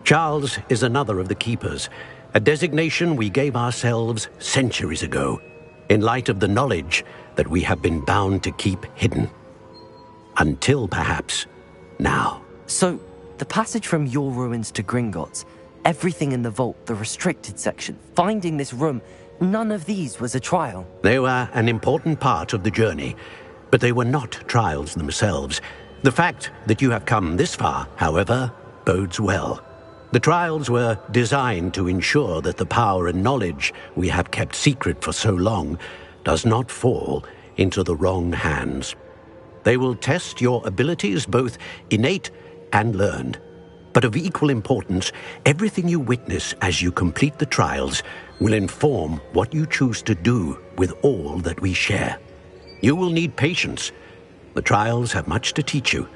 Charles is another of the Keepers, a designation we gave ourselves centuries ago, in light of the knowledge that we have been bound to keep hidden. Until, perhaps, now. So, the passage from your ruins to Gringotts, everything in the vault, the restricted section, finding this room, none of these was a trial. They were an important part of the journey, but they were not trials themselves. The fact that you have come this far, however, bodes well. The trials were designed to ensure that the power and knowledge we have kept secret for so long does not fall into the wrong hands. They will test your abilities, both innate and learned. But of equal importance, everything you witness as you complete the trials will inform what you choose to do with all that we share. You will need patience. The trials have much to teach you.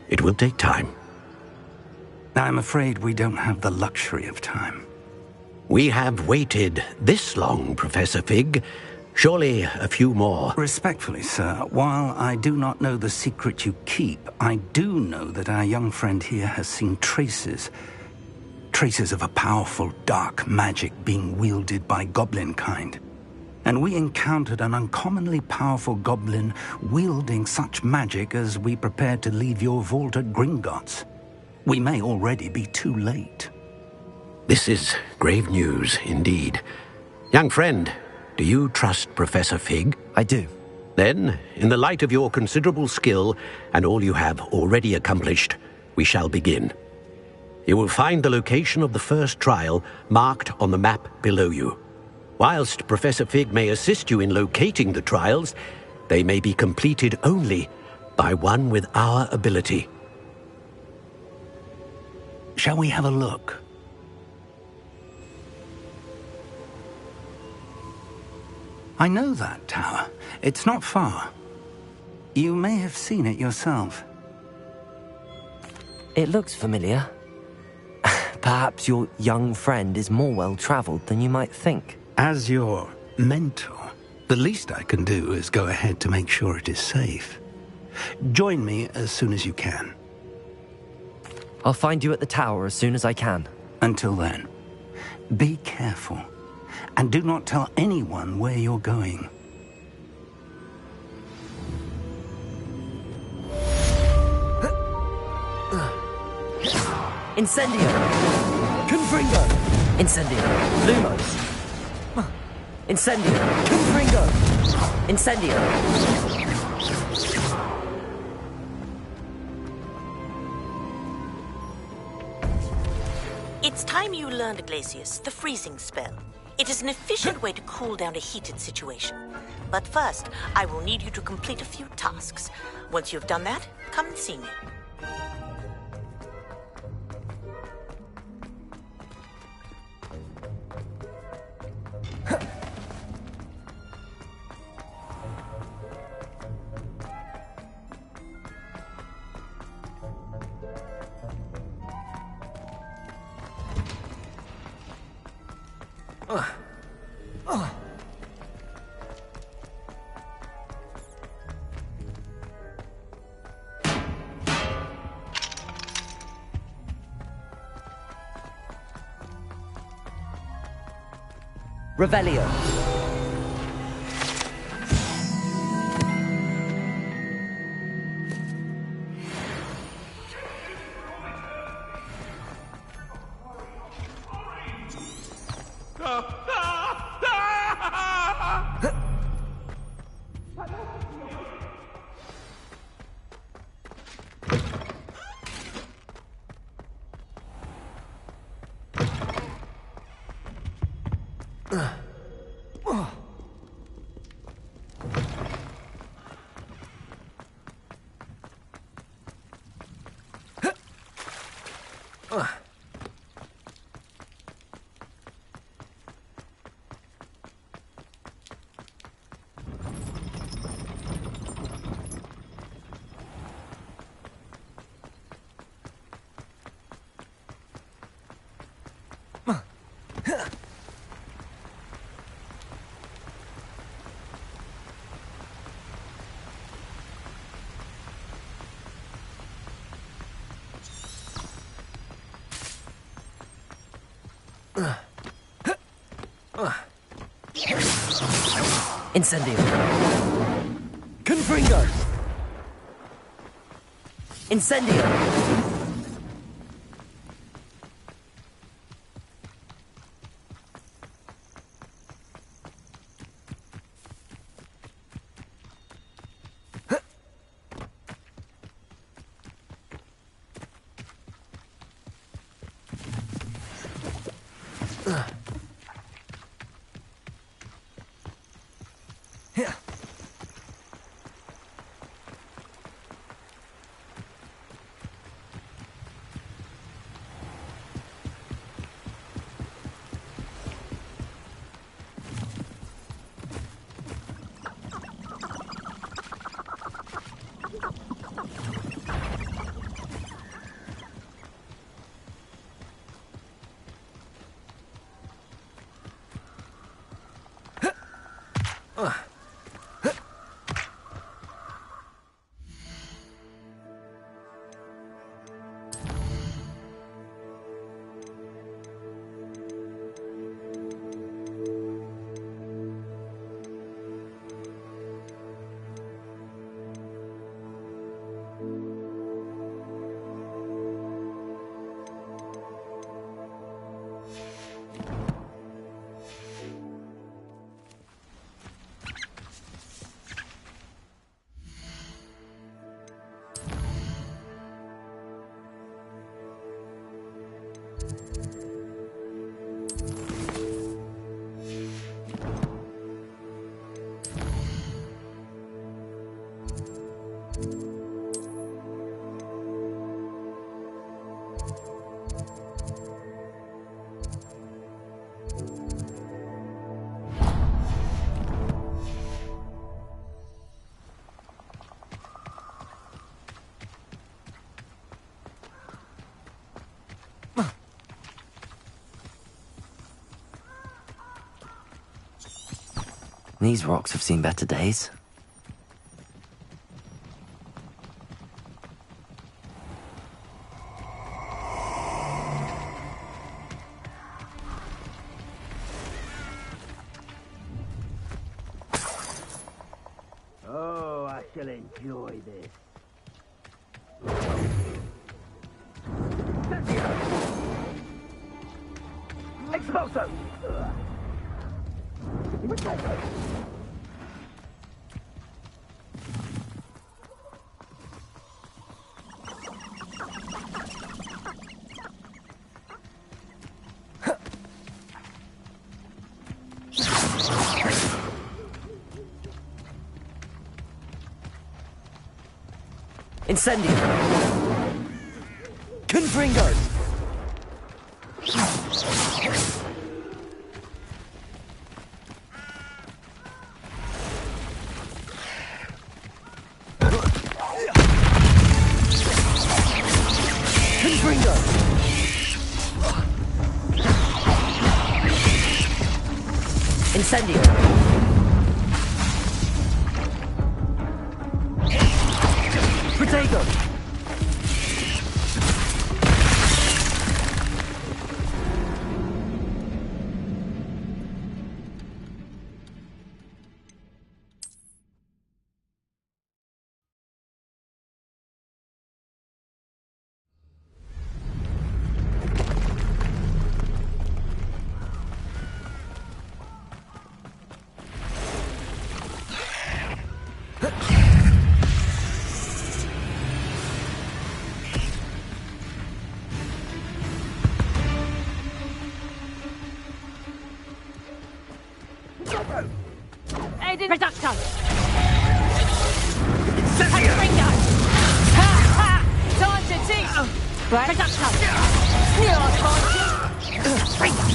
It will take time. I'm afraid we don't have the luxury of time. We have waited this long, Professor Fig. Surely a few more. Respectfully, sir, while I do not know the secret you keep, I do know that our young friend here has seen traces of a powerful dark magic being wielded by goblin kind. And we encountered an uncommonly powerful goblin wielding such magic as we prepared to leave your vault at Gringotts. We may already be too late. This is grave news indeed. Young friend, do you trust Professor Fig? I do. Then, in the light of your considerable skill and all you have already accomplished, we shall begin. You will find the location of the first trial marked on the map below you. Whilst Professor Fig may assist you in locating the trials, they may be completed only by one with our ability. Shall we have a look? I know that tower. It's not far. You may have seen it yourself. It looks familiar. Perhaps your young friend is more well-traveled than you might think. As your mentor, the least I can do is go ahead to make sure it is safe. Join me as soon as you can. I'll find you at the tower as soon as I can. Until then, be careful, and do not tell anyone where you're going. Incendio! Confringo! Incendio! Lumos! Incendio! Confringo! Incendio! It's time you learned, Glacius, the freezing spell. It is an efficient way to cool down a heated situation. But first, I will need you to complete a few tasks. Once you've done that, come and see me. Revelio. Incendio. Confringo. Incendio. These rocks have seen better days. Oh, I shall enjoy this. Expulso! Incendio. Confringo. Confringo. Incendio. Protego. Reducto! Confringo! Ha ha! Time to teach! Reducto! You're Confringo!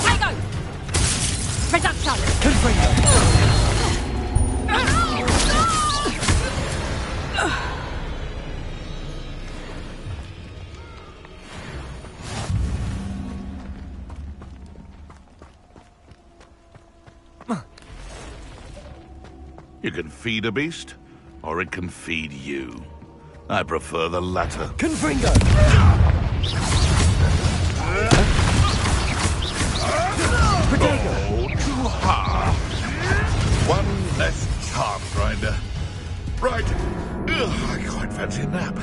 Prego! Reducto! Confringo! You can feed a beast, or it can feed you. I prefer the latter. Confringo! Protego! fancy a nap.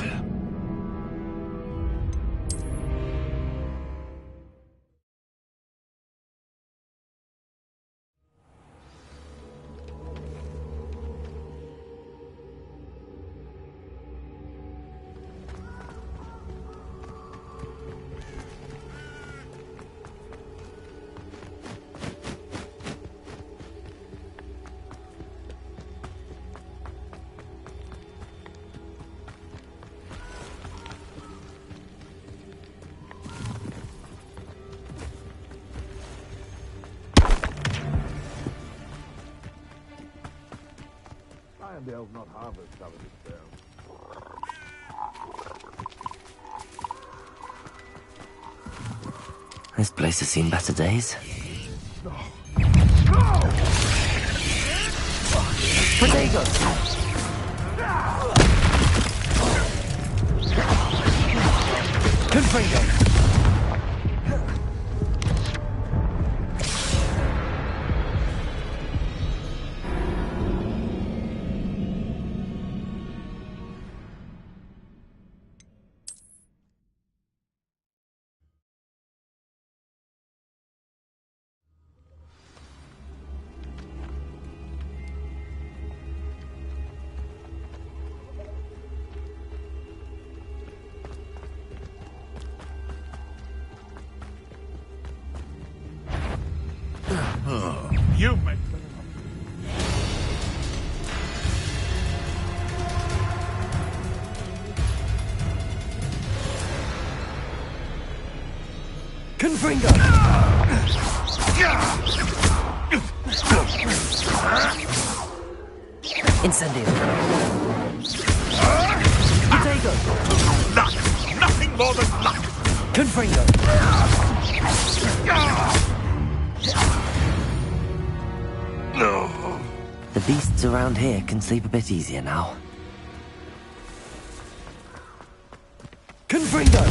I am the elf, not harvest, covered this down. This place has seen better days. Protego! Confringo! You make Confringo! Incendio! Protego! luck! Nothing more than luck! Confringo! The beasts around here can sleep a bit easier now. Confringo!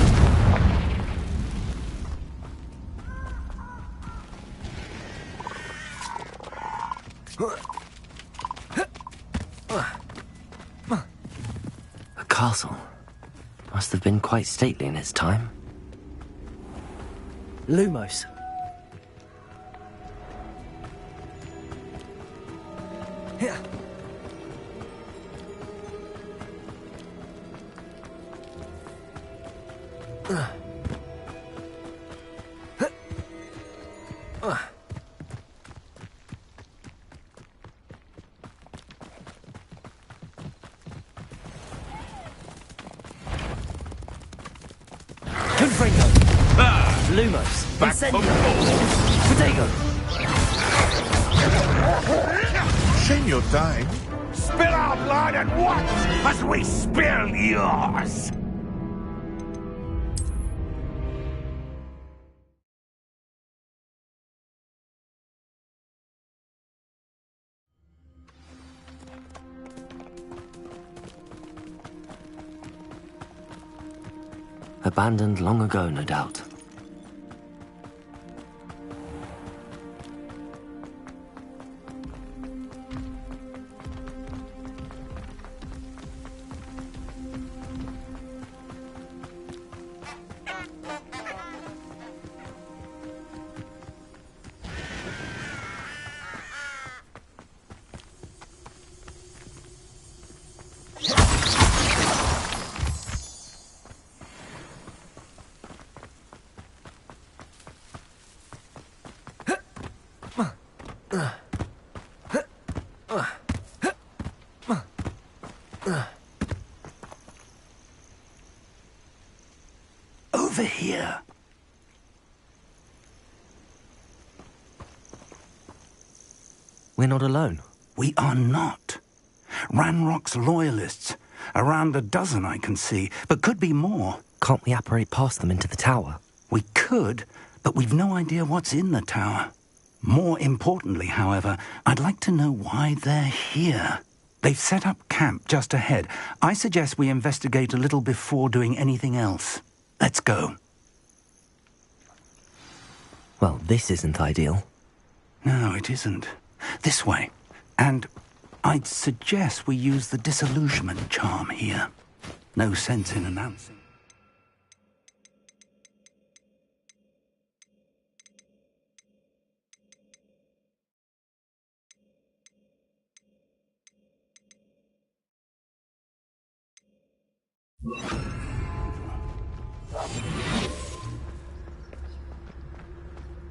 A castle. Must have been quite stately in its time. Lumos. Here. Confringo! Lumos! Back Protego! Shame you're dying. Spill our blood at once as we spill yours! Abandoned long ago, no doubt. Over here. We're not alone. We are not. Ranrock's loyalists. Around a dozen I can see, but could be more. Can't we apparate past them into the tower? We could, but we've no idea what's in the tower. More importantly, however, I'd like to know why they're here. They've set up camp just ahead. I suggest we investigate a little before doing anything else. Let's go. Well, this isn't ideal. No, it isn't. This way. And I'd suggest we use the disillusionment charm here. No sense in announcing.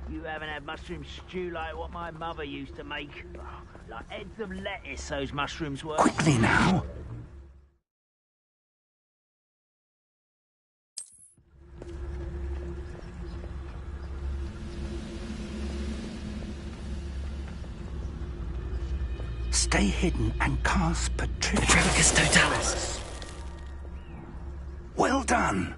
You haven't had mushroom stew like what my mother used to make. Like heads of lettuce, those mushrooms were. Quickly now! Stay hidden and cast Petrificus Totalis. Well done!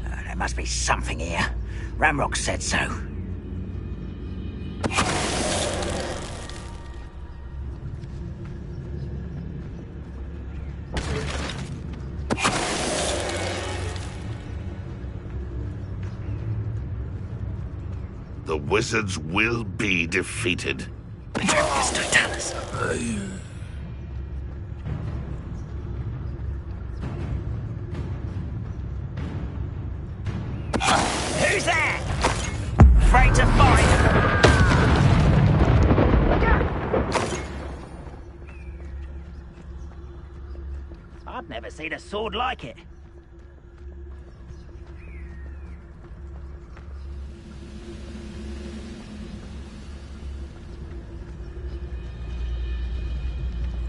There must be something here. Ramrock said so. The wizards will be defeated. Petrificus Totalis. Who's there? Afraid to fight? I've never seen a sword like it.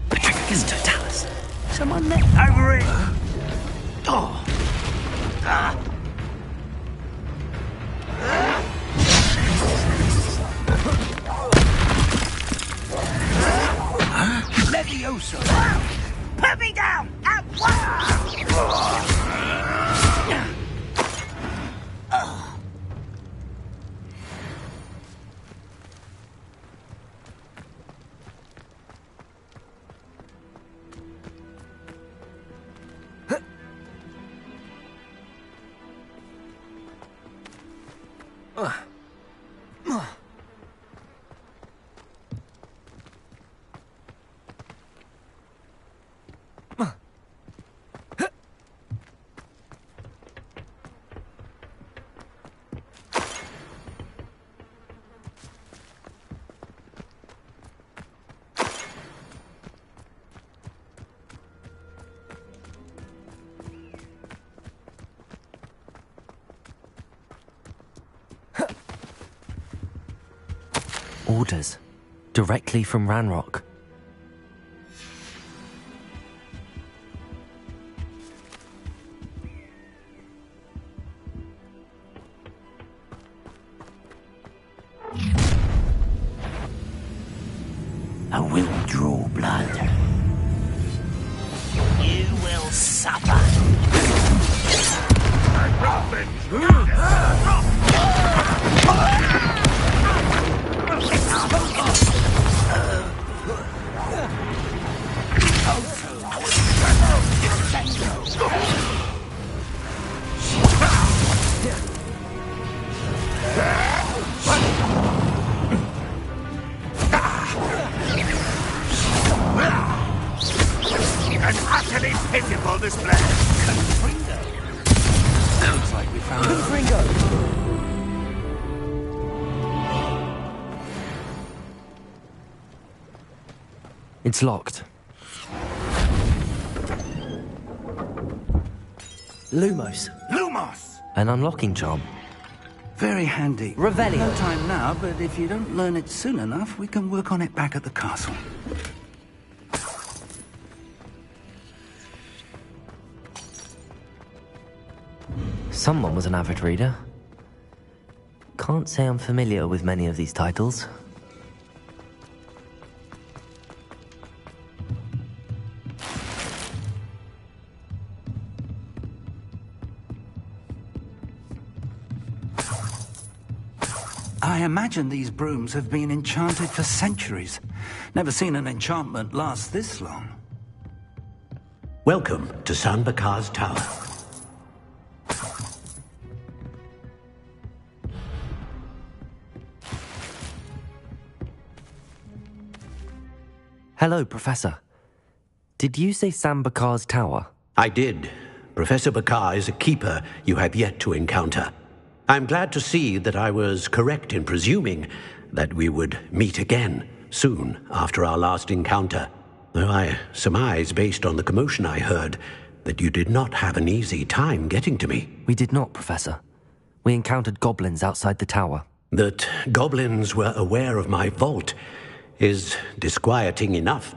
Petrificus Totalis. Someone met over it. Oh. Ah. Leviosa! Put me down! At once! Orders. Directly from Ranrock. I will draw blood. You will suffer. An utterly pitiful display. Looks like we found It's locked. Lumos. Lumos! An unlocking job. Very handy. Revelio. No time now, but if you don't learn it soon enough, we can work on it back at the castle. Someone was an avid reader. Can't say I'm familiar with many of these titles. I imagine these brooms have been enchanted for centuries. Never seen an enchantment last this long. Welcome to San Bakar's Tower. Hello, Professor. Did you say Sam Bakar's tower? I did. Professor Bakar is a keeper you have yet to encounter. I'm glad to see that I was correct in presuming that we would meet again soon after our last encounter, though I surmise, based on the commotion I heard, that you did not have an easy time getting to me. We did not, Professor. We encountered goblins outside the tower. That goblins were aware of my vault is disquieting enough.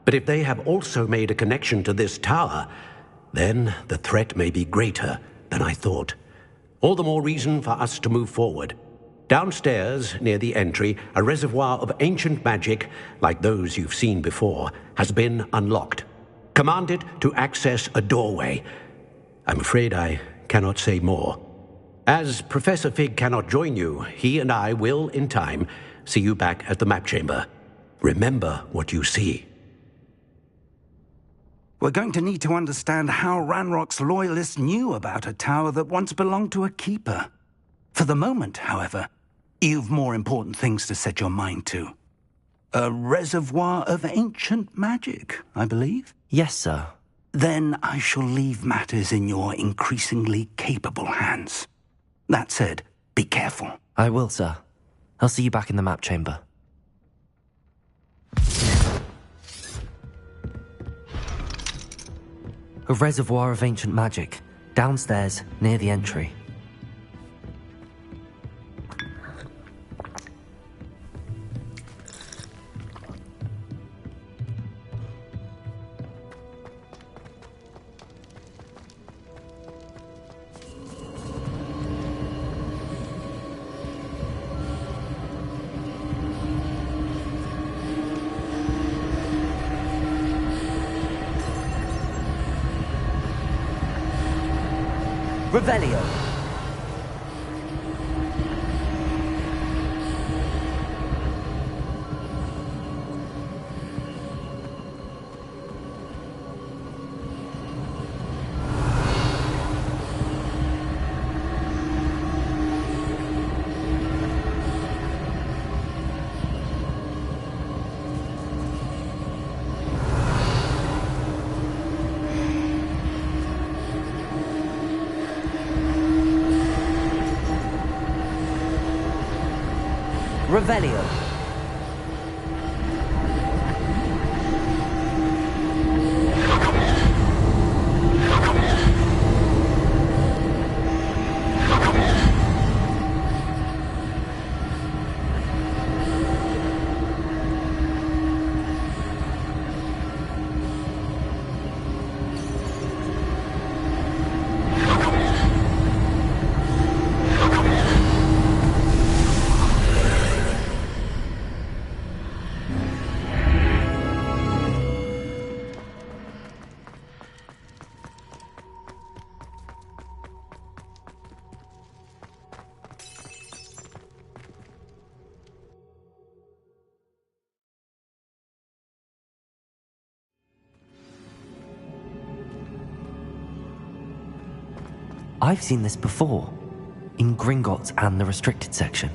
But if they have also made a connection to this tower, then the threat may be greater than I thought. All the more reason for us to move forward. Downstairs, near the entry, a reservoir of ancient magic, like those you've seen before, has been unlocked. Commanded to access a doorway. I'm afraid I cannot say more. As Professor Fig cannot join you, he and I will, in time, see you back at the map chamber. Remember what you see. We're going to need to understand how Ranrock's loyalists knew about a tower that once belonged to a keeper. For the moment, however, you've more important things to set your mind to. A reservoir of ancient magic, I believe? Yes, sir. Then I shall leave matters in your increasingly capable hands. That said, be careful. I will, sir. I'll see you back in the map chamber. A reservoir of ancient magic, downstairs, near the entry. Revelio. Revelio. I've seen this before, in Gringotts and the restricted section.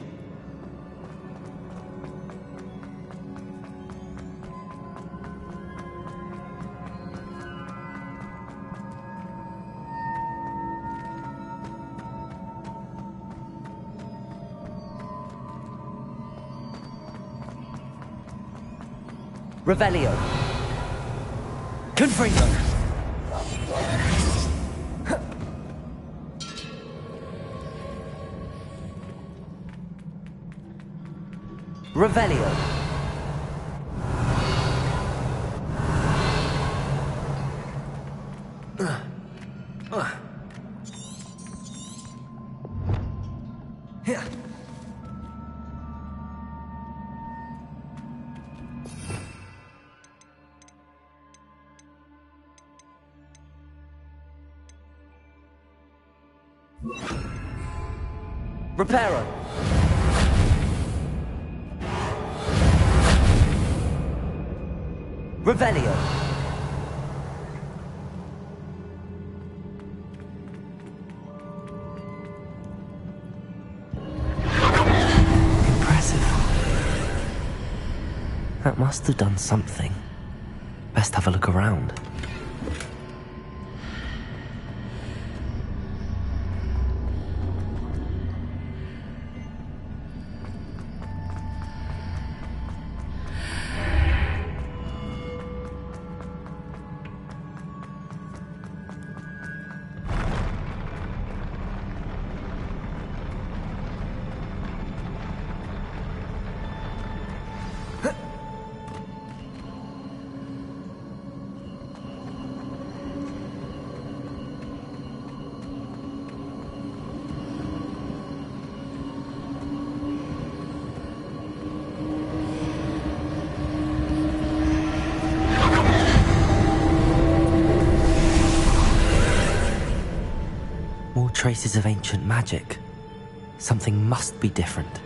Revelio. Confringo. Revelio. Reparo. Revelio. Impressive. That must have done something. best have a look around. Traces of ancient magic. Something must be different.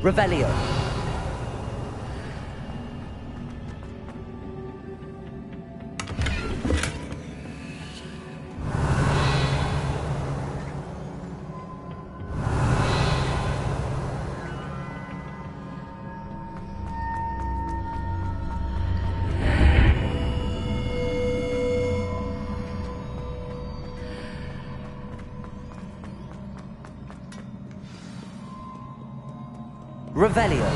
Revelio. Revelio.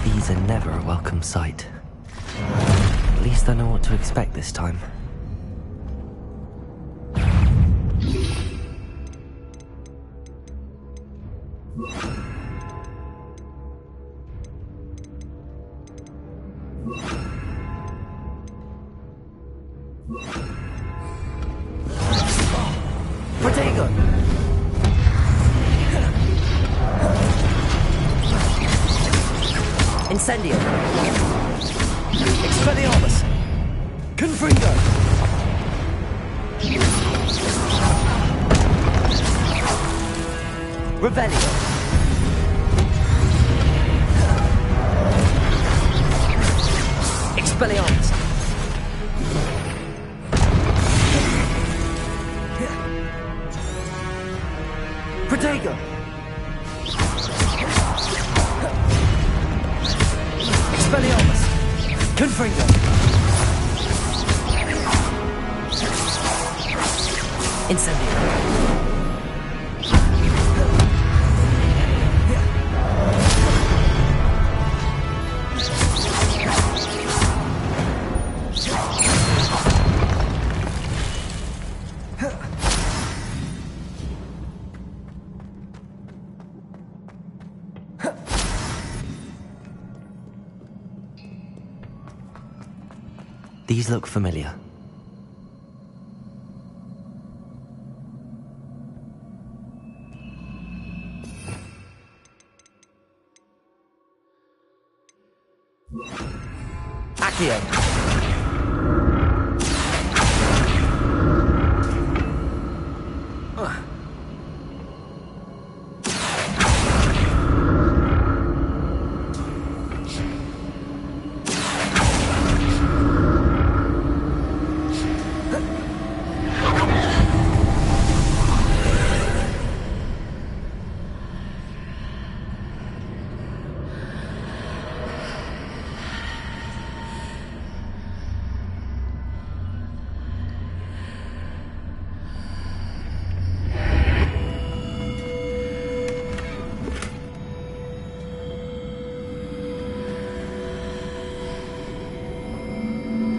These are never a welcome sight. At least I know what to expect this time. Incendio. Expelliarmus. Confringo. Revelio. Expelliarmus. Protego. Expelliarmus. Confringo. Incendio. These look familiar. Accio.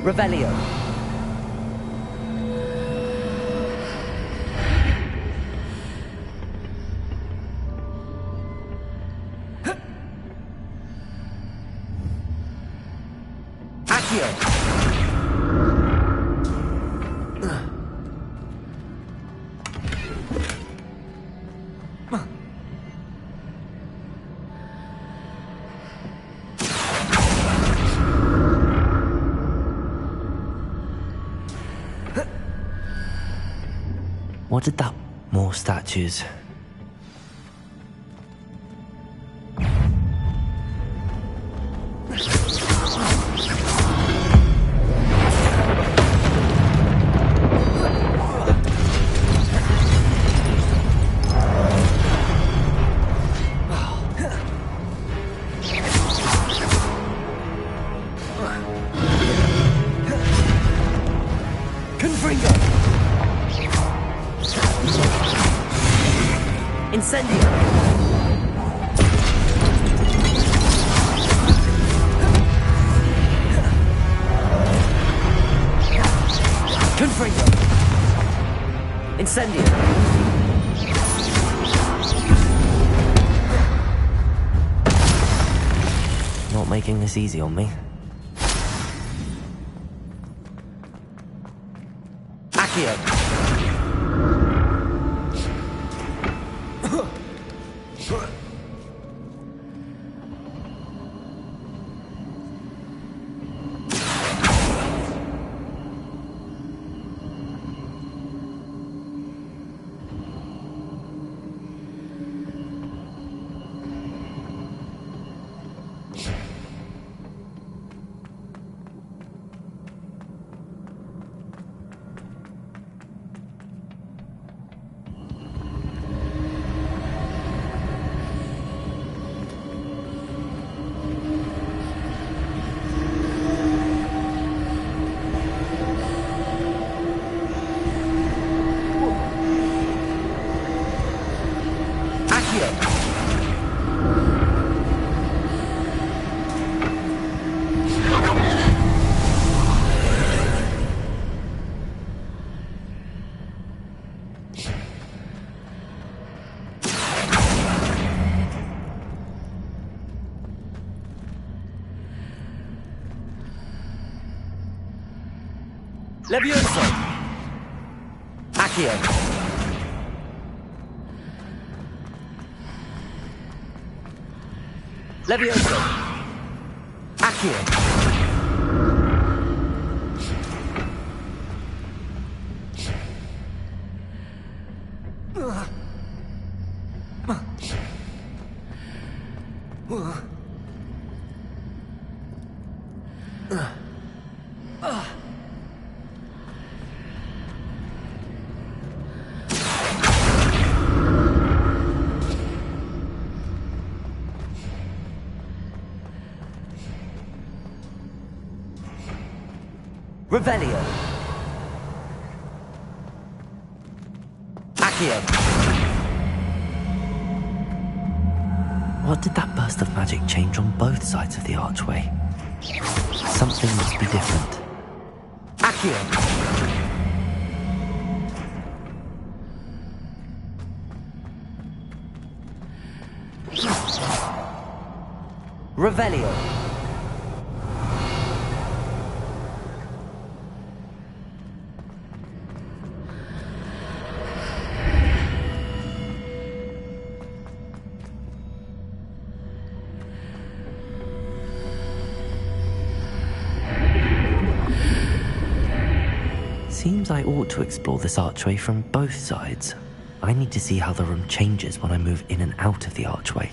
Revelio. Accio. What did that? More statues. Incendio! Not making this easy on me. Accio! Levioso! Accio! Levioso! Accio! Revelio. Accio. What did that burst of magic change on both sides of the archway? Something must be different. Accio. Revelio. Seems I ought to explore this archway from both sides. I need to see how the room changes when I move in and out of the archway.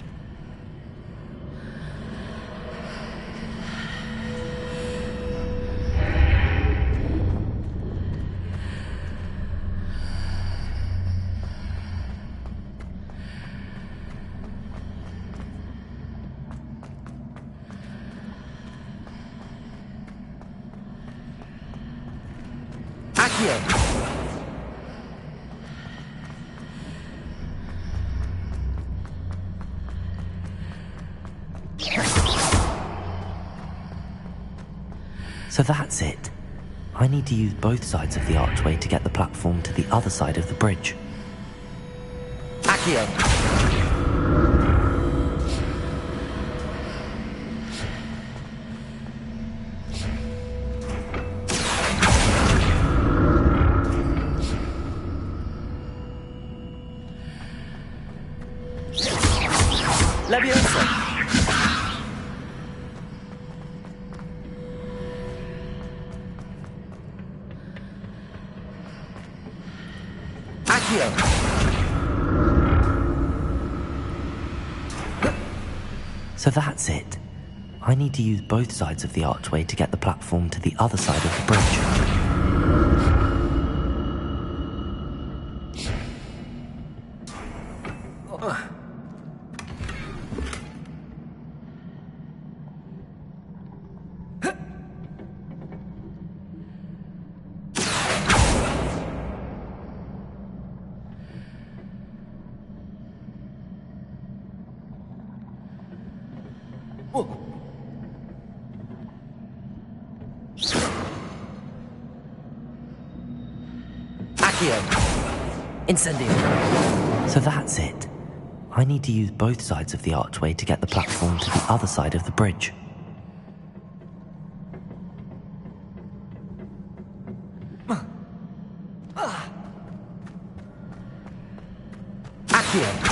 So that's it. I need to use both sides of the archway to get the platform to the other side of the bridge. Accio! Leviosa! So that's it. I need to use both sides of the archway to get the platform to the other side of the bridge. Accio! Incendio! So that's it. I need to use both sides of the archway to get the platform to the other side of the bridge. Accio!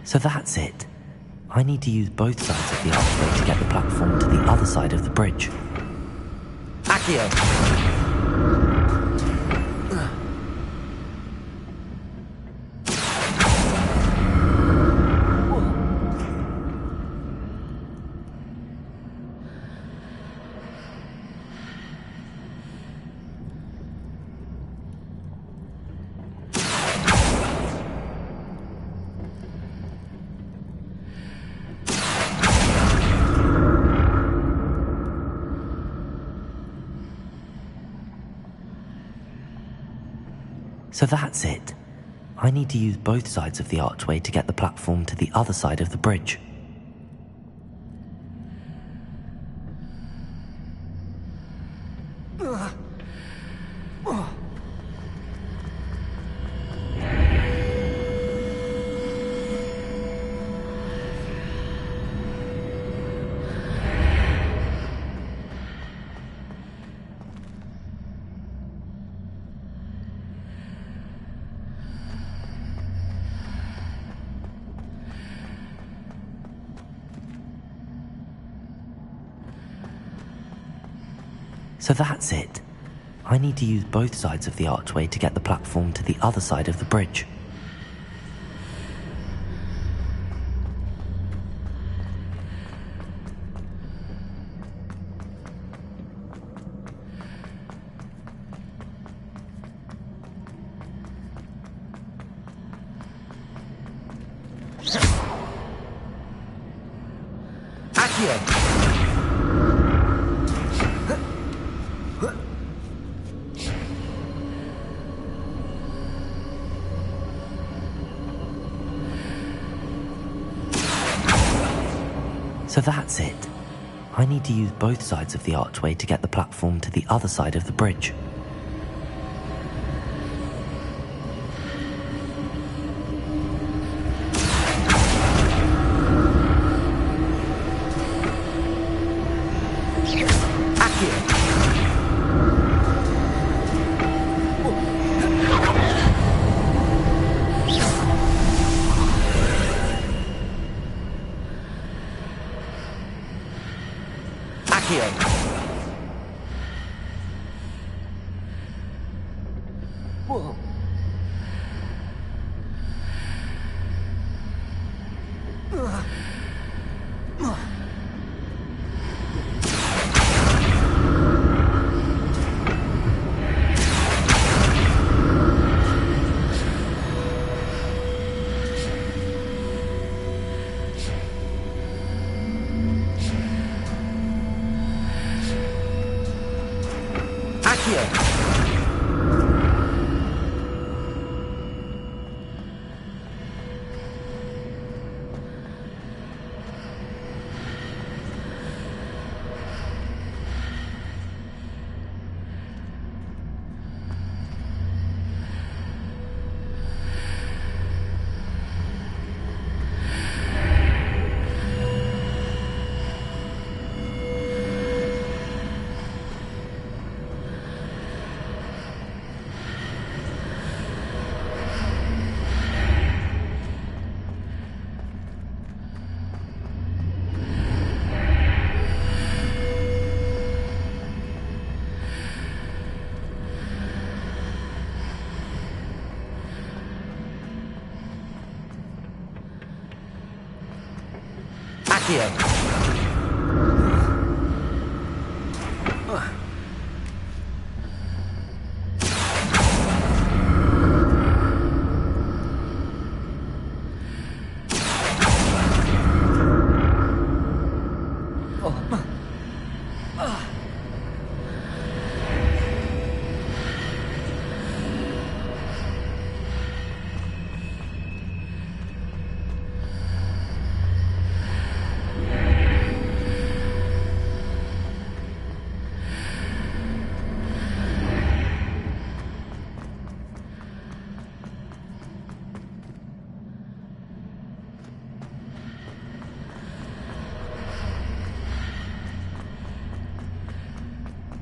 So that's it. I need to use both sides of the archway to get the platform to the other side of the bridge. Accio! So that's it. I need to use both sides of the archway to get the platform to the other side of the bridge. So that's it. I need to use both sides of the archway to get the platform to the other side of the bridge. Accio! So that's it. I need to use both sides of the archway to get the platform to the other side of the bridge. Accio!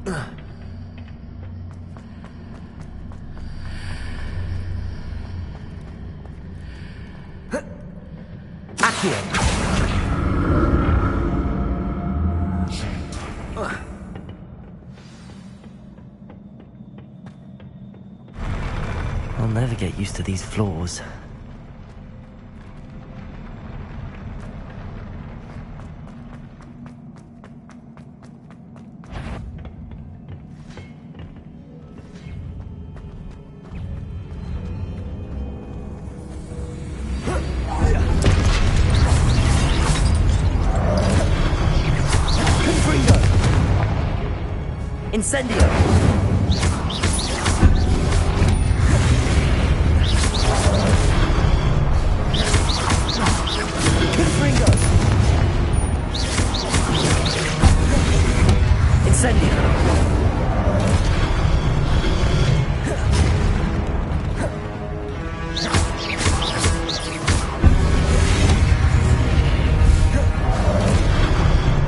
I'll never get used to these floors. Incendio! Confringo! Incendio!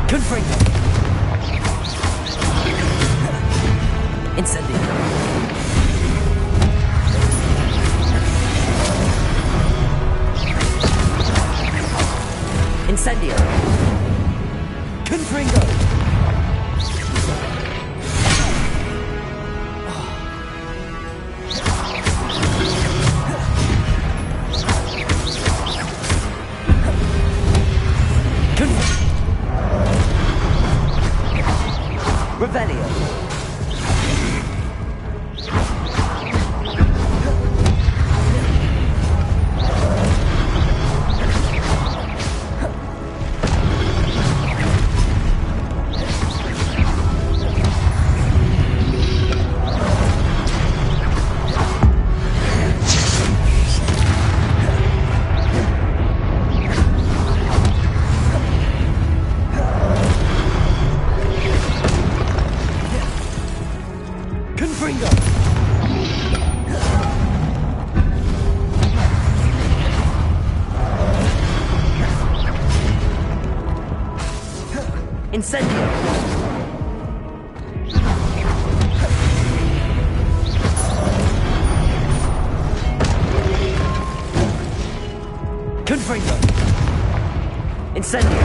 Confringo! Incendio! Incendio! Confringo! Revelio! Confringo! Incendio! Confringo! Incendio!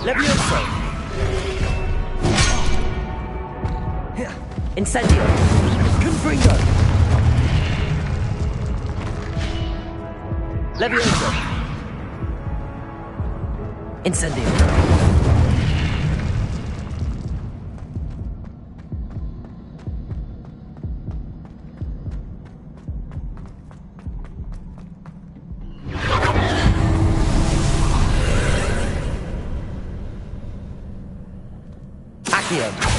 Levioso! Incendio! Confringo! Levioso! Incendio! Accio!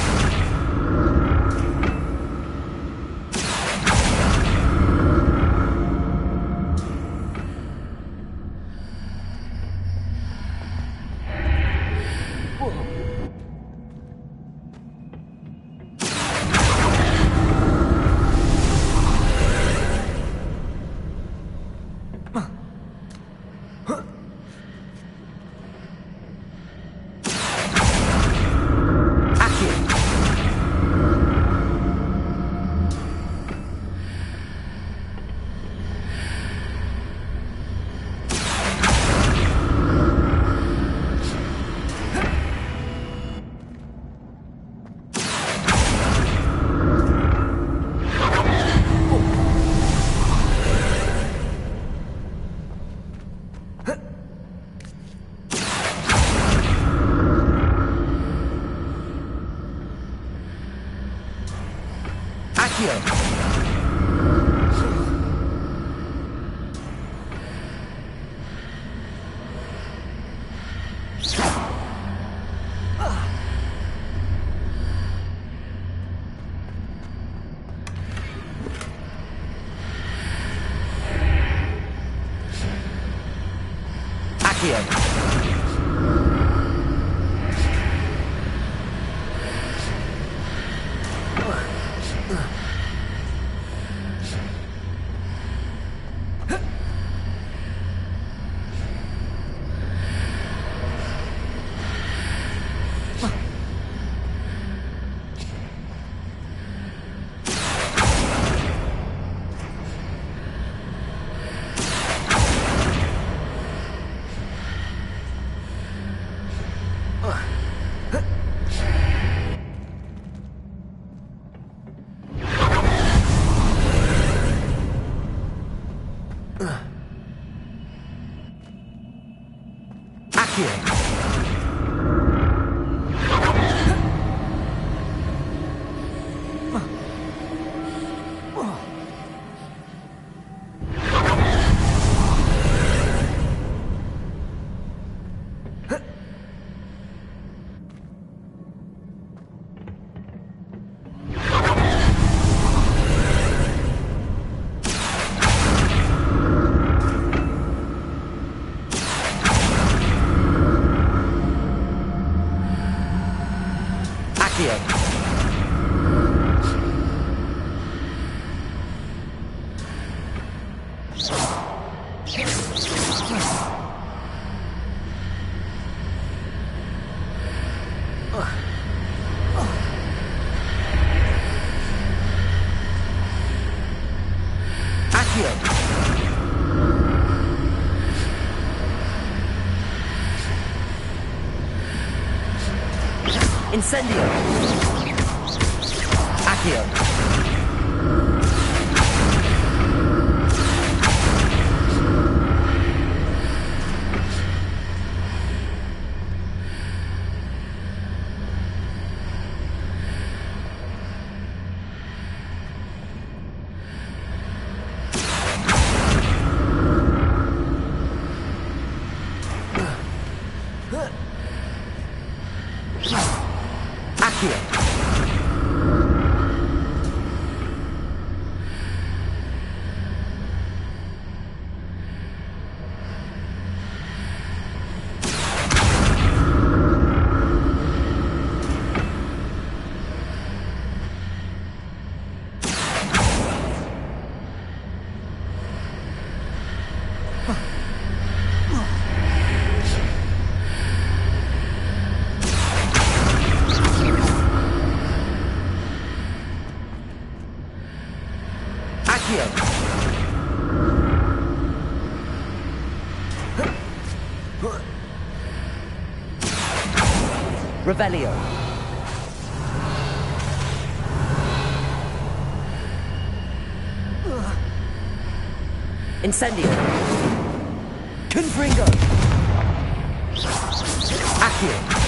Accio. Incendio! Accio! Revelio. Incendio. Confringo. Accio.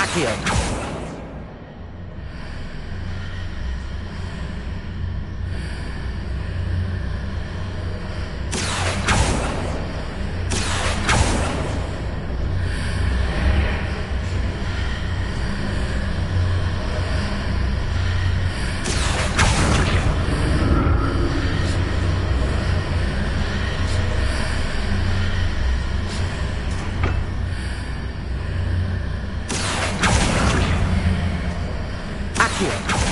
Accio. Accio.